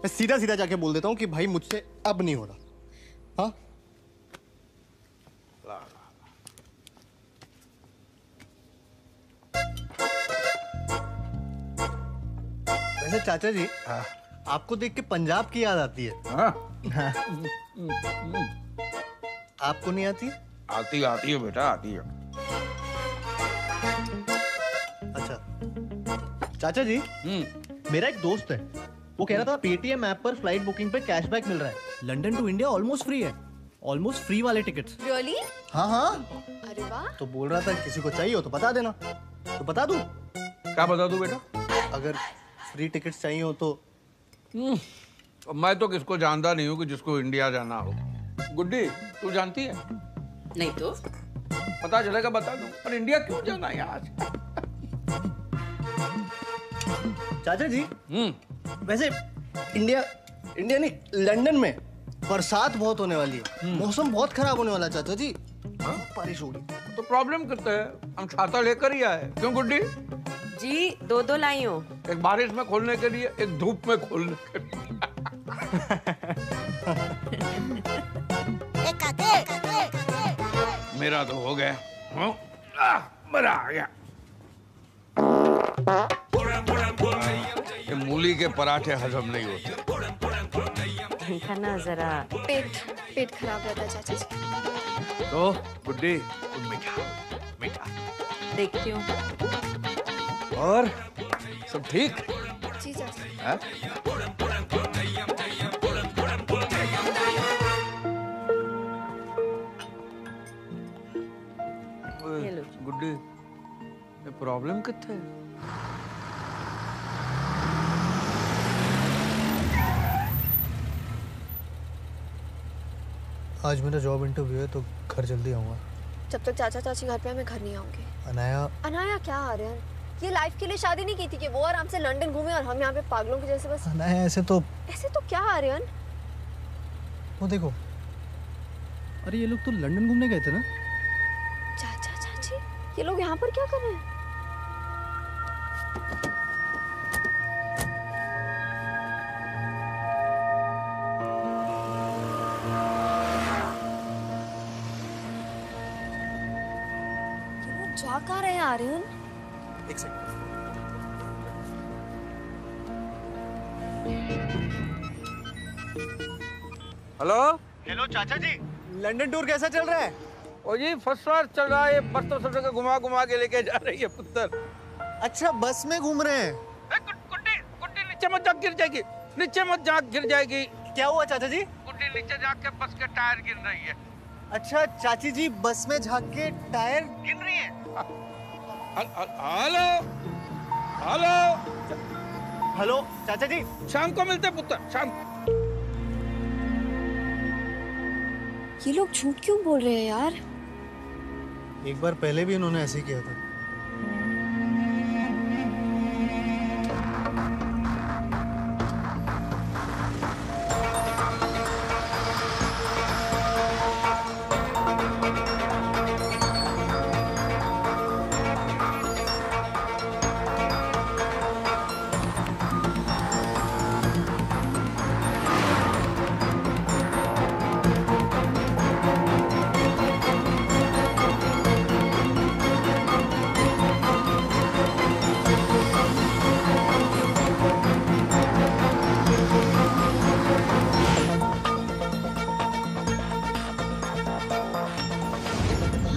सीधा सीधा जाके बोल देता हूँ कि भाई मुझसे अब नहीं हो रहा। हाँ वैसे चाचा जी, आपको देख के पंजाब की याद आती है। हाँ? आपको नहीं आती? आती आती है बेटा, आती है। अच्छा चाचा जी, मेरा एक दोस्त है, वो कह रहा था पेटीएम ऐप पर फ्लाइट बुकिंग पे कैशबैक मिल रहा है। London to India almost free है, ऑलमोस्ट फ्री वाले टिकट्स। रियली? हाँ हाँ। अरे वाह। तो बोल रहा था किसी को चाहिए हो तो बता देना। तो बता दूं? क्या बता दूं बेटा? अगर फ्री टिकट्स चाहिए हो तो। मैं तो किसको जानता नहीं हूँ कि जिसको इंडिया जाना हो। गुड्डी तू जानती है? नहीं तो पता चलेगा बता दूं, पर इंडिया क्यों जाना है आज? चाचा जी, वैसे इंडिया नहीं, लंदन में बरसात बहुत होने वाली है, मौसम बहुत खराब होने वाला है चाचा जी। बारिश हो रही तो प्रॉब्लम करते हैं, हम छाता लेकर ही आए। क्यों गुड्डी? जी दो लाई हूँ, एक बारिश में खोलने के लिए, एक धूप में खोलने के लिए। मेरा तो हो गया, मजा आ गया। ये मूली के पराठे हजम नहीं होते। इनका ना जरा पेट खराब रहता है चाचा जी। तो गुड्डी मीठा मीठा देखती हूँ। और सब ठीक? जी चाचा। हाँ? गुड्डी ये प्रॉब्लम कितने है? आज मेरा जॉब इंटरव्यू है तो घर जल्दी आऊँगा। जब तक चाचा चाची घर पे है मैं घर नहीं आऊंगी। अनाया। अनाया क्या आर्यन? ये लाइफ के लिए शादी नहीं की थी कि वो आराम से लंदन घूमे और हम यहाँ पे पागलों के जैसे बस। अनाया ऐसे तो क्या आर्यन? वो देखो, अरे ये लोग तो लंदन घूमने गए थे ना। चाचा चाची ये लोग यहाँ पर क्या कर रहे हैं? जा कहाँ रहे हैं आर्यन? एक सेकंड। हेलो हेलो चाचा जी, लंदन टूर कैसा चल रहा है? ओ जी फर्स्ट क्लास चल रहा है। बस तो सब जगह घुमा घुमा के लेके जा रही है पुत्र। अच्छा बस में घूम रहे हैं? गुड्डी नीचे मत जाग, गिर जाएगी। नीचे मत जाग, गिर जाएगी। क्या हुआ चाचा जी? गुड्डी नीचे जाग के बस के टायर गिर रही है। अच्छा चाची जी, बस में झांक के टायर गिर रही है। हेलो हेलो हेलो चाचा जी, शाम को मिलते पुत्र, शाम। ये लोग झूठ क्यों बोल रहे हैं यार? एक बार पहले भी इन्होंने ऐसे ही किया था।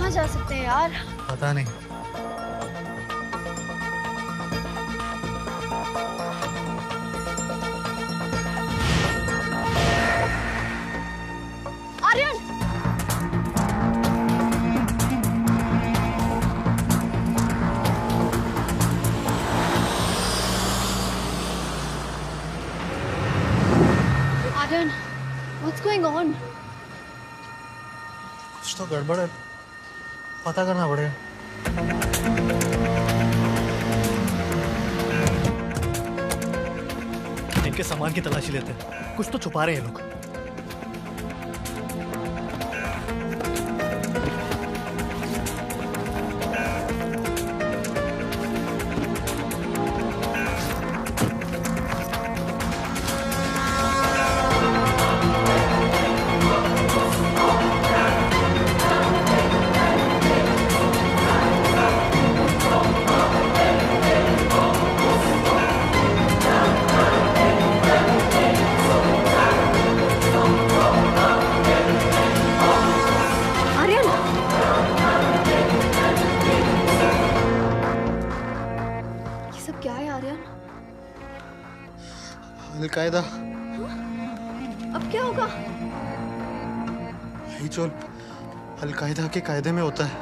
कहाँ जा सकते हैं यार? पता नहीं। Aryan! Aryan, what's going on? कुछ तो गड़बड़ है, पता करना पड़ेगा। इनके सामान की तलाशी लेते हैं, कुछ तो छुपा रहे हैं लोग। अलकायदा। अब क्या होगा? यही जो अलकायदा के कायदे में होता है।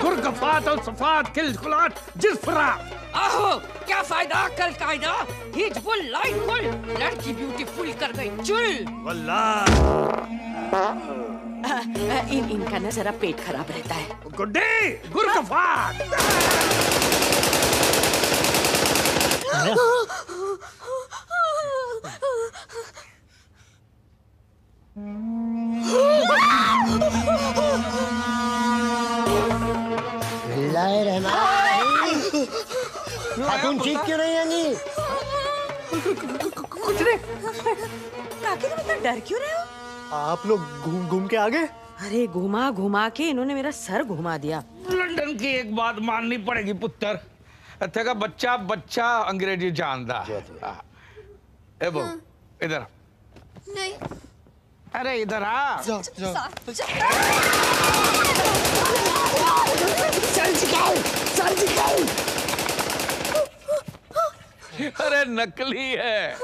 गुरगफात और सफात खिलखुलात जिस्फरा। आहो, क्या फायदा कल कायदा? हिजबुल लाइटफुल लड़की ब्यूटीफुल कर गई चुल। इनका ना जरा पेट खराब रहता है। गुड्डे, गुरगफात। खातून चीख क्यों रही है? कुछ नहीं। काकी तुम इतना डर क्यों रहे हो? आप लोग घूम के आ गए? अरे घुमा घुमा के इन्होंने मेरा सर घुमा दिया। लंदन की एक बात माननी पड़ेगी पुत्र, का बच्चा बच्चा अंग्रेजी जानता है। ए बो, इधर नहीं। अरे इधर आ। अरे नकली है।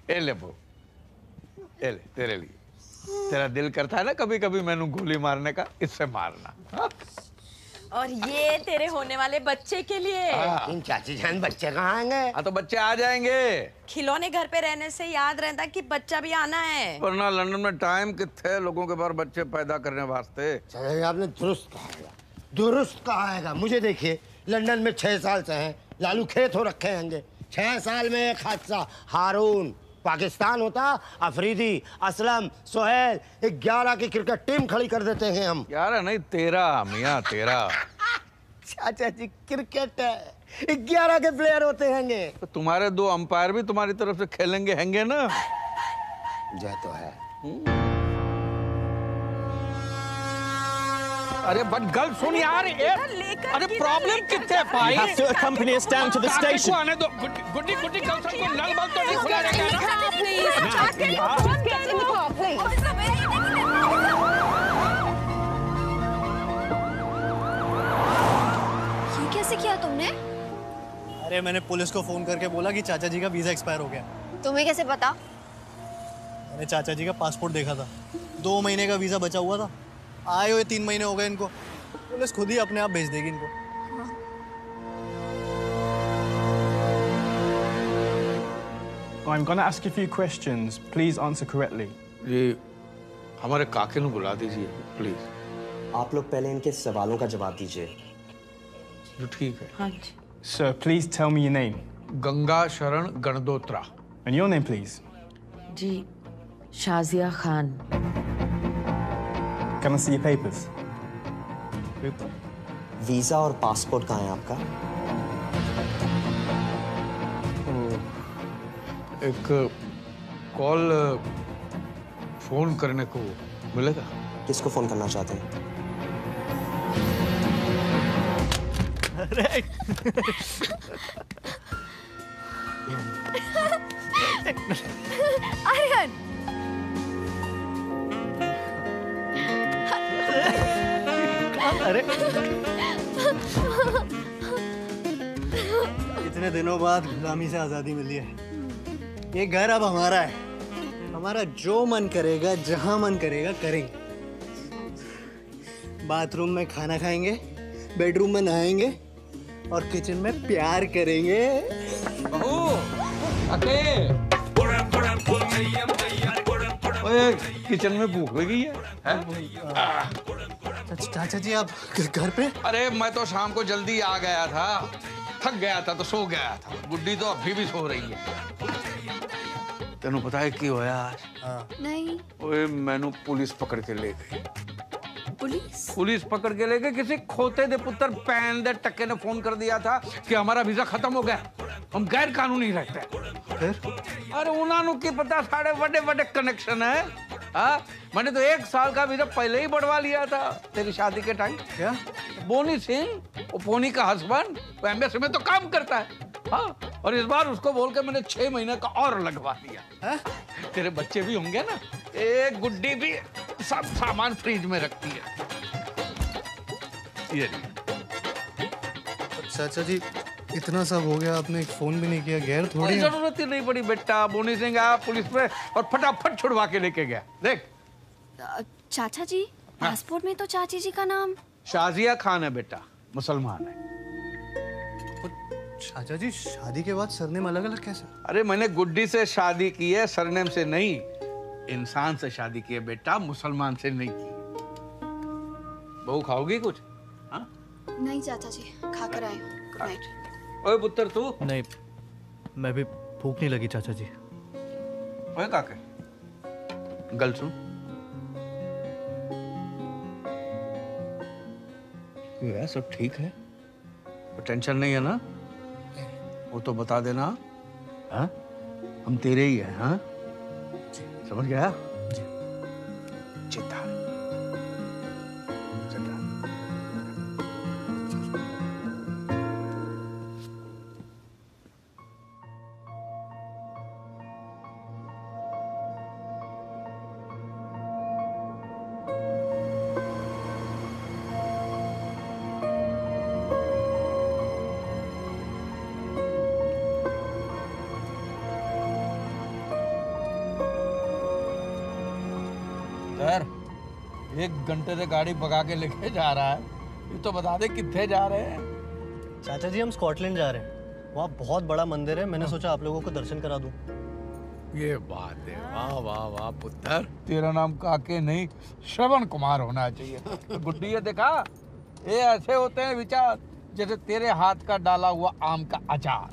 ए ले बो, ए ले तेरे लिए। तेरा दिल करता है ना कभी कभी मैंने गोली मारने का, इससे मारना। और ये तेरे होने वाले बच्चे के लिए। इन चाची जान बच्चे कहाँ आएंगे? हाँ तो बच्चे आ जाएंगे। खिलौने घर पे रहने से याद रहता कि बच्चा भी आना है। वरना लंदन में टाइम कितने लोगों के पास बच्चे पैदा करने वास्ते। आपने दुरुस्त कहा है। मुझे देखिए, लंदन में 6 साल से हैं, लालू खेत हो रखे होंगे। 6 साल में एक हादसा। हारून पाकिस्तान होता, अफरीदी, असलम, सोहेल, 11 की क्रिकेट टीम खड़ी कर देते हैं हम। 11 नहीं 13 मियाँ 13। चाचा जी क्रिकेट है, 11 के प्लेयर होते हैंगे। तो तुम्हारे 2 अंपायर भी तुम्हारी तरफ से खेलेंगे हैंगे ना? जय तो है। अरे बट गल सुन यार, अरे प्रॉब्लम कितने भाई? You have to accompany us down to the station. आने दो। गुड्डी कल सबको नल बल तो नहीं खुला रहेगा ना? ये कैसे किया तुमने? अरे मैंने पुलिस को फोन करके बोला कि चाचा जी का वीजा एक्सपायर हो गया। तुम्हें कैसे पता? मैंने चाचा जी का पासपोर्ट देखा था, 2 महीने का वीजा बचा हुआ था। आए हुए 3 महीने हो गए इनको। पुलिस खुद ही अपने आप भेज देगी इनको। I'm gonna ask you a few questions. Please answer correctly. जी हमारे काके ਨੂੰ बुला दीजिए प्लीज। आप लोग पहले इनके सवालों का जवाब दीजिए। जो ठीक है। हाँ जी। Sir, please tell me your name. Ganga Sharan Gandotra. And your name, please. जी Shazia Khan. Can I see your papers? Visa और पासपोर्ट कहाँ है आपका? एक कॉल फोन करने को मिलेगा? किसको फोन करना चाहते हैं? आर्यन! अरे इतने दिनों बाद गुलामी से आजादी मिली है। ये घर अब हमारा है। हमारा जो मन करेगा, जहां मन करेगा करेंगे। बाथरूम में खाना खाएंगे, बेडरूम में नहाएंगे और किचन में प्यार करेंगे। बहू, ओए, किचन में भूख लगी है? चाचा जी आप घर पे? अरे मैं तो शाम को जल्दी आ गया था, थक गया था तो सो गया था। गुड्डी तो अभी भी सो रही है। तेनू पता है क्यों होया आज? नहीं। ओए मैनू पुलिस पकड़ के ले गई। पुलिस पकड़ के ले गए। किसी खोते दे पुत्र पैन दे टक्के ने फोन कर दिया था कि हमारा वीजा खत्म हो गया, हम गैर कानूनी रहते हैं। फिर? अरे उन्होंने की पता साढ़े बड़े बड़े कनेक्शन है। हाँ, मैंने तो 1 साल का वीजा पहले ही बढ़वा लिया था तेरी शादी के टाइम। क्या? बोनी सिंह, वो पोनी का हस्बैंड, वो एम्बेसी में तो काम करता है। हाँ, और इस बार उसको बोल के मैंने 6 महीने का और लगवा दिया। तेरे बच्चे भी होंगे ना, एक गुड्डी भी सब सामान फ्रिज में रखती है। ये चाचा जी इतना सब हो गया, आपने एक फोन भी नहीं किया। गैर थोड़ी जरूरत ही नहीं पड़ी बेटा। बोनी सिंह आया पुलिस पे और फटाफट छुड़वा के लेके गया। देख चाचा जी, पासपोर्ट में तो चाची जी का नाम शाजिया खान है बेटा, मुसलमान है। चाचा जी शादी के बाद सरनेम अलग अलग कैसे? अरे मैंने गुड्डी से शादी की है, सरनेम से नहीं। इंसान से शादी की है बेटा, मुसलमान से नहीं की। बहू खाओगी कुछ? हाँ? नहीं चाचा जी, खाकर आए हूँ। Good night. ओए पुत्र तू? नहीं, मैं भी भूख नहीं लगी चाचा जी। ओए काके, गल सुन। ये सब ठीक है? तो टेंशन नहीं है ना? वो तो बता देना। हाँ? हम तेरे ही हैं। हाँ? समझ गया? चिंता सर, 1 घंटे से गाड़ी भगा के लेके जा रहा है। ये तो बता दे कितने जा रहे हैं? चाचा जी हम स्कॉटलैंड जा रहे हैं। वहाँ बहुत बड़ा मंदिर है, मैंने सोचा आप लोगों को दर्शन करा दूं। ये बात है। वाह वाह वाह पुत्र, तेरा नाम काके नहीं श्रवण कुमार होना चाहिए। गुड्डी ये देखा, ये ऐसे होते हैं विचार जैसे तेरे हाथ का डाला हुआ आम का अचार।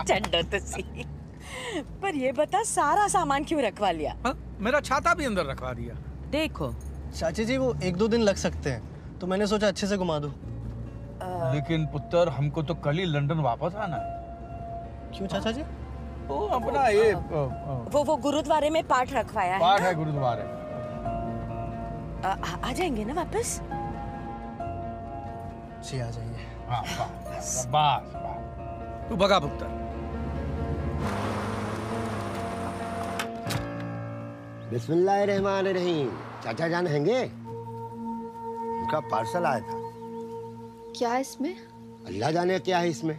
चंडो तो सी। पर ये बता सारा सामान क्यों रखवा लिया? हा? मेरा छाता भी अंदर रखवा दिया। देखो चाची जी वो 1-2 दिन लग सकते हैं, तो मैंने सोचा अच्छे से घुमा दूं। लेकिन पुत्र हमको तो कल ही लंदन वापस आना है। क्यों चाचा जी? वो अपना ये वो गुरुद्वारे में पाठ रखवाया है। पाठ है गुरुद्वारे। आ जाएंगे ना वापस? जी आ जाइए। हाँ, बस तू भगा पुत्र। बिस्मिल्लाहिर्रहमानिर्रहीम। चाचा जान हैंगे? उनका पार्सल आया था। क्या इसमें? अल्लाह जाने क्या है इसमें।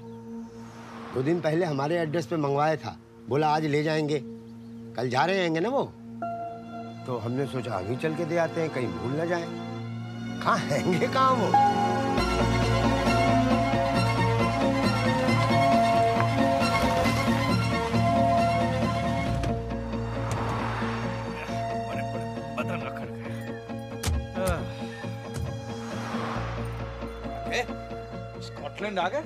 2 दिन पहले हमारे एड्रेस पे मंगवाया था, बोला आज ले जाएंगे। कल जा रहे हैंगे ना वो, तो हमने सोचा अभी चल के दे आते हैं, कहीं भूल ना जाए। कहाँ हैंगे कहाँ वो? स्कॉटलैंड आ गए?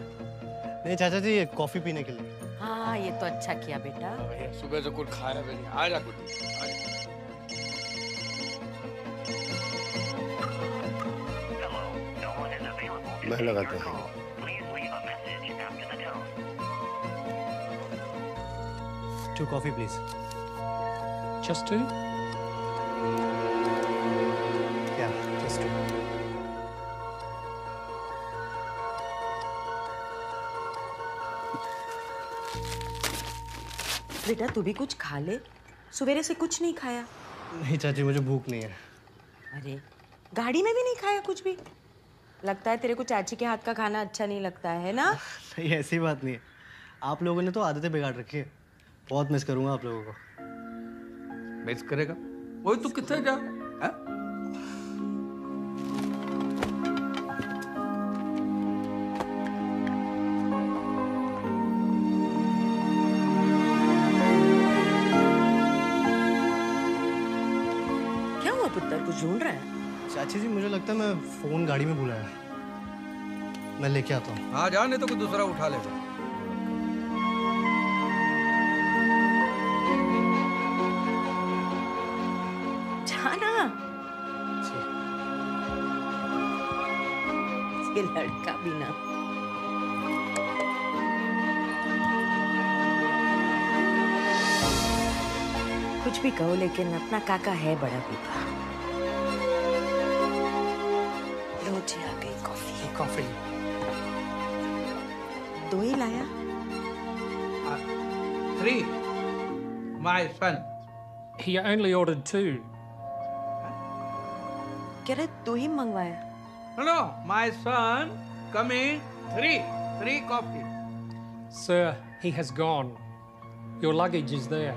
नहीं चाचा जी, ये कॉफी पीने के लिए। हाँ ये तो अच्छा किया बेटा। सुबह से कुछ खाया भी नहीं। आ जा गुड्डी। मैं लगाता हूँ। Two coffee, please. Just 2? Yeah, just 2. बेटा तू भी कुछ खा ले, सवेरे से कुछ नहीं खाया। नहीं चाची, मुझे भूख नहीं है। अरे गाड़ी में भी नहीं खाया कुछ भी? लगता है तेरे को चाची के हाथ का खाना अच्छा नहीं लगता है ना? नहीं, ऐसी बात नहीं है। आप लोगों ने तो आदतें बिगाड़ रखी है। बहुत मिस करूंगा आप लोगों को। मिस करेगा? वही तू कितने जा रहा है? क्या हुआ पुत्र, कुछ ढूंढ रहा है? चाची जी मुझे लगता है मैं फोन गाड़ी में भूला है। मैं लेके आता हूँ। हाँ जा, नहीं तो कोई दूसरा उठा लेगा। जाना। ये लड़का भी ना। कुछ भी कहो लेकिन अपना काका है बड़ा पीपा। रोटी आ गई, कॉफी। दो ही लाया? 3, my son. He only ordered 2. कह रहे 2 ही मंगवाया? No, my son, come in. 3 coffee. Sir, he has gone. Your luggage is there.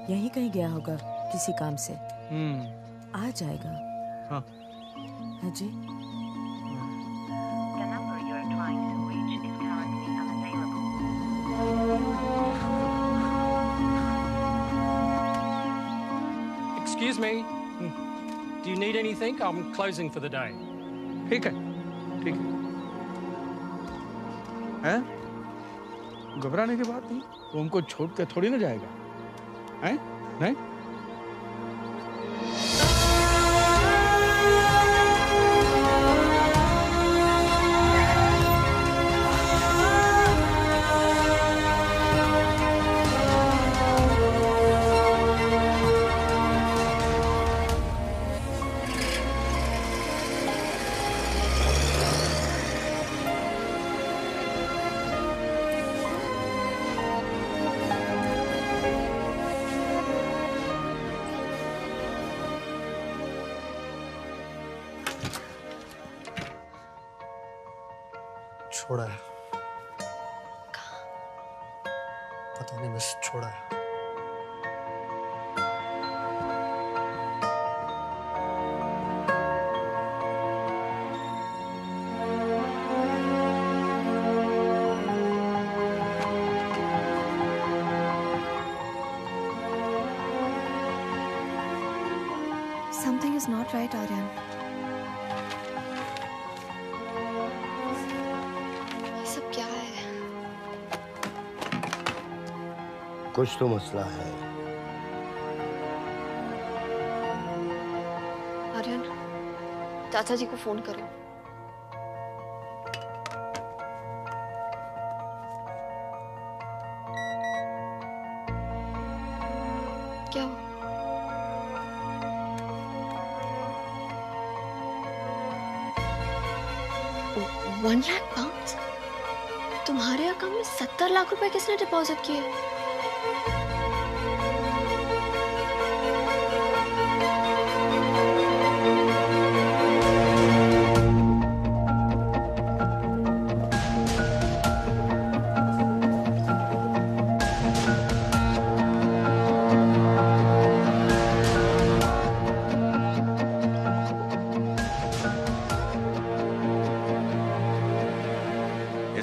यहीं कहीं गया होगा किसी काम से। आ जाएगा। हाँ। है जी। Excuse me. Do you need anything? I'm closing for the day. ठीक है। हैं? घबराने की बात नहीं। वो हमको छोड़ के थोड़ी ना जाएगा। हैं? नहीं? छोड़ा है। पता नहीं, बस छोड़ा है। Something is not right, Aryan. ये सब क्या है? कुछ तो मसला है। आर्यन, चाचा जी को फोन करो। क्या हुआ? £1 लाख? तुम्हारे अकाउंट में 70 लाख रुपए किसने डिपॉजिट किए?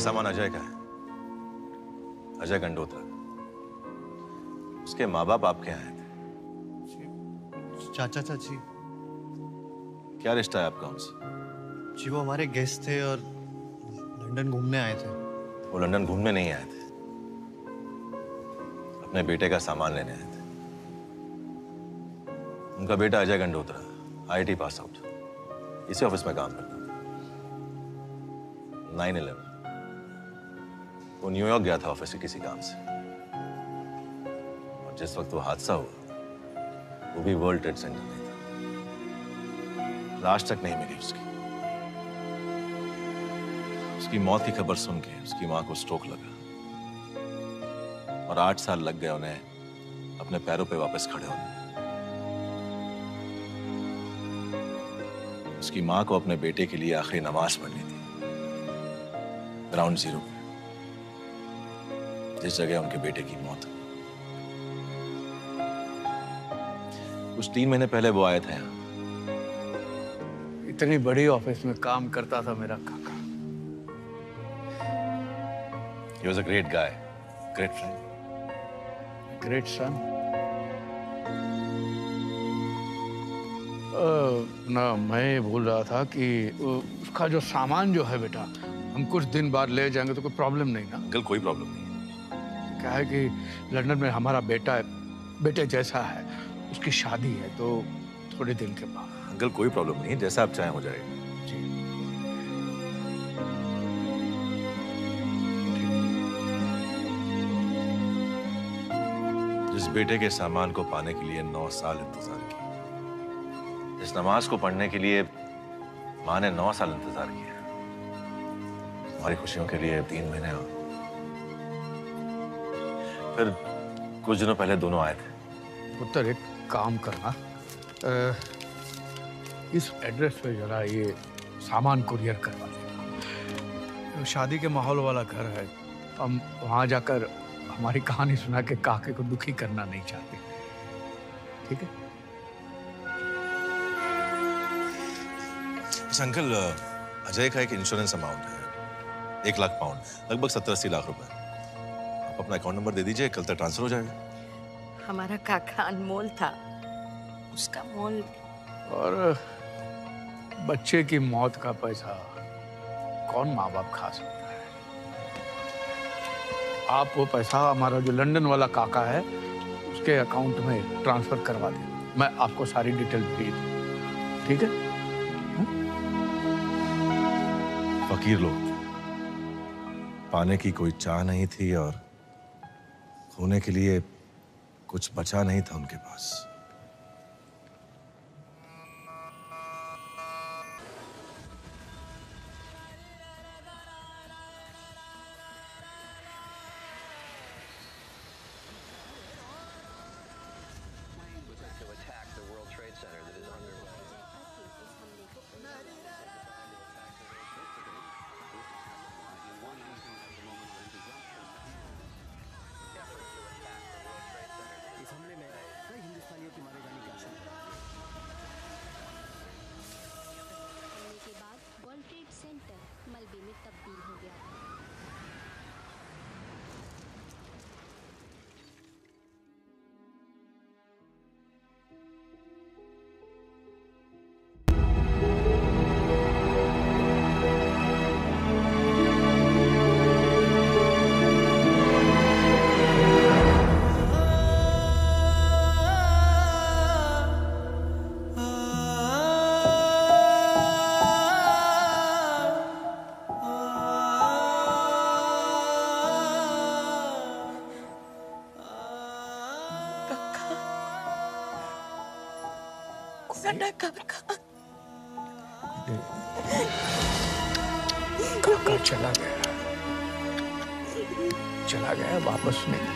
सामान अजय का है। अजय गंडोत्रा। उसके माँ बाप आपके आए थे। चाचा चाची। क्या रिश्ता है आपका उनसे? जी वो हमारे गेस्ट थे और लंदन घूमने आए थे। वो लंदन घूमने नहीं आए थे, अपने बेटे का सामान लेने आए थे। उनका बेटा Ajay Gandotra, IIT pass out, इसी ऑफिस में काम करता था। 9/11 वो न्यूयॉर्क गया था ऑफिस के किसी काम से, और जिस वक्त वो हादसा हुआ वो भी वर्ल्ड ट्रेड सेंटर में था। लाश तक नहीं मिली उसकी। उसकी मौत की खबर सुन के उसकी मां को स्ट्रोक लगा और 8 साल लग गए उन्हें अपने पैरों पे वापस खड़े होने। उसकी मां को अपने बेटे के लिए आखिरी नमाज पढ़नी थी ग्राउंड जीरो पे, जिस जगह उनके बेटे की मौत हुई। कुछ 3 महीने पहले वो आए थे यहाँ। इतनी बड़ी ऑफिस में काम करता था मेरा काका। He was a great guy, great friend, great son. ना मैं बोल रहा था कि उसका जो सामान जो है बेटा, हम कुछ दिन बाद ले जाएंगे तो कोई प्रॉब्लम नहीं ना? अंकल कोई प्रॉब्लम नहीं है। क्या है कि लंदन में हमारा बेटा बेटे जैसा है, उसकी शादी है तो थोड़े दिन के बाद। अंकल कोई प्रॉब्लम नहीं है, जैसा आप चाहें हो जाएगा। जिस बेटे के सामान को पाने के लिए 9 साल इंतजार किया, इस नमाज को पढ़ने के लिए माँ ने 9 साल इंतजार किया, हमारी खुशियों के लिए 3 महीने और फिर कुछ दिनों पहले दोनों आए थे। पुत्र एक काम करना, इस एड्रेस पे जरा ये सामान कुरियर करवा देना। शादी के माहौल वाला घर है, हम वहां जाकर हमारी कहानी सुना के काके को दुखी करना नहीं चाहते, ठीक है? अंकल, अजय का एक इंश्योरेंस अमाउंट है 1 लाख पाउंड, लगभग 70-80 लाख रुपए। आप अपना अकाउंट नंबर दे दीजिए, कल तक ट्रांसफर हो जाएगा। हमारा काका अनमोल था, उसका मोल। और बच्चे की मौत का पैसा कौन माँ बाप खा सकता है? आप वो पैसा हमारा जो लंदन वाला काका है उसके अकाउंट में ट्रांसफर करवा देना, मैं आपको सारी डिटेल भेज दूँ, ठीक है? फकीर लोग, पाने की कोई चाह नहीं थी और खोने के लिए कुछ बचा नहीं था उनके पास। काका चला गया वापस नहीं।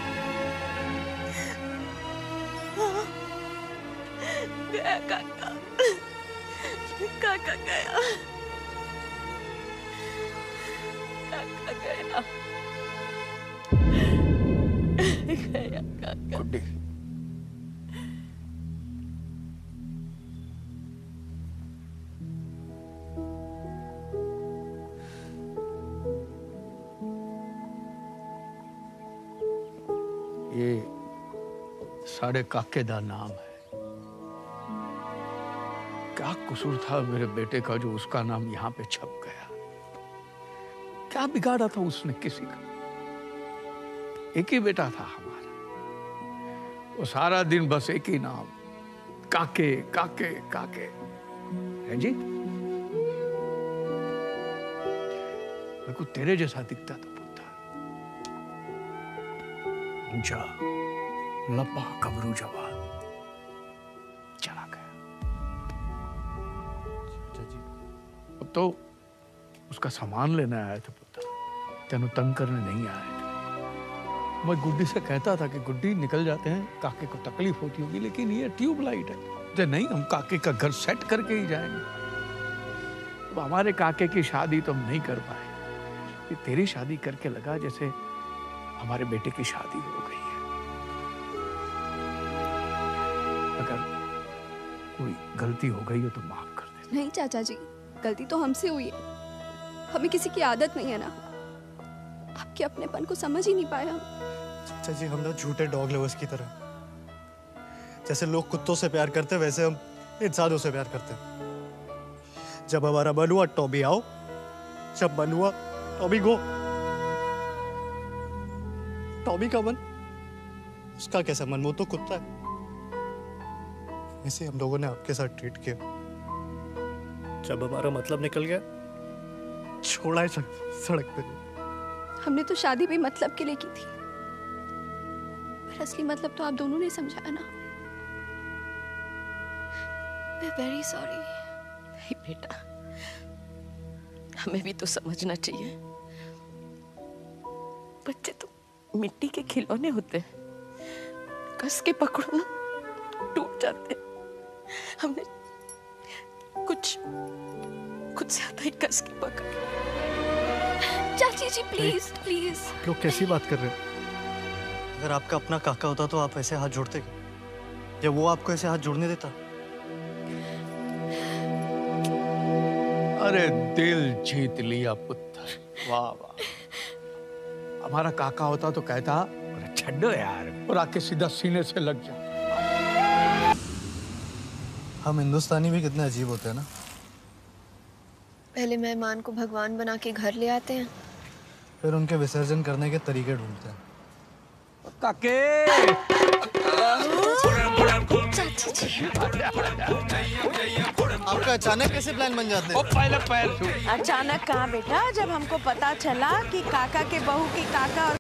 गया काका, काका गया, काका गया, गया काका। गुड्डी, ये साढ़े काके दा नाम है। क्या कसूर था मेरे बेटे का जो उसका नाम यहाँ पे छप गया? क्या बिगाड़ा था उसने किसी का? एक ही बेटा था हमारा, वो सारा दिन बस एक ही नाम काके काके काके है जी। मेरे को तेरे जैसा दिखता था पुत्र, ऊंचा लंबा गबरू जवान, चला गया। अब तो उसका सामान लेने आया था पुत्र, तेनू तंग करने नहीं आया था। मैं गुड्डी से कहता था कि गुड्डी निकल जाते हैं, काके को तकलीफ होती होगी, लेकिन ये ट्यूबलाइट है, जे नहीं हम काके का घर सेट करके ही जाएंगे। अब हमारे काके की शादी तो हम नहीं कर पाए, ये तेरी शादी करके लगा जैसे हमारे बेटे की शादी हो गई है। अगर कोई गलती हो गई हो तो माफ कर दे। नहीं चाचा जी, गलती तो हमसे हुई है, हमें किसी की आदत नहीं है ना, आपके अपनेपन को समझ ही नहीं पाए हम। चाचा जी, हम लोग झूठे डॉग लवर्स की तरह, जैसे लोग कुत्तों से प्यार करते वैसे हम इंसानों से प्यार करते हैं। जब हमारा मन हुआ टॉबी आओ, जब मन हुआ टॉबी गो। टॉबी का मन, उसका कैसा मन, वो तो कुत्ता है। ऐसे हम लोगों ने आपके साथ ट्रीट किया। जब हमारा मतलब निकल गया, छोड़ा है सड़क पे। हमने तो शादी भी मतलब के लिए की थी, पर असली मतलब तो आप दोनों ने समझाया ना। We're very sorry। नहीं बेटा, हमें भी तो समझना चाहिए, बच्चे तो मिट्टी के खिलौने होते हैं, कस के पकड़ो ना टूट जाते हैं। हमने कुछ खुद से ज्यादा ही कस के पकड़। चाची जी प्लीज प्लीज। लोग कैसी बात कर रहे हैं? अगर आपका अपना काका होता तो आप ऐसे हाथ जोड़ते क्या? या वो आपको ऐसे हाथ जोड़ने देता? अरे दिल जीत लिया पुत्र, वाह वाह। हमारा काका होता तो कहता अरे छड्डो यार, और आके सीधा सीने से लग जा। हम हिंदुस्तानी भी कितने अजीब होते हैं ना। पहले मेहमान को भगवान बना के घर ले आते हैं, फिर उनके विसर्जन करने के तरीके ढूंढते हैं। काके आपका अचानक कैसे प्लान बन जाते हैं? पहले पैर छू। अचानक कहाँ बेटा, जब हमको पता चला कि काका के बहू की काका और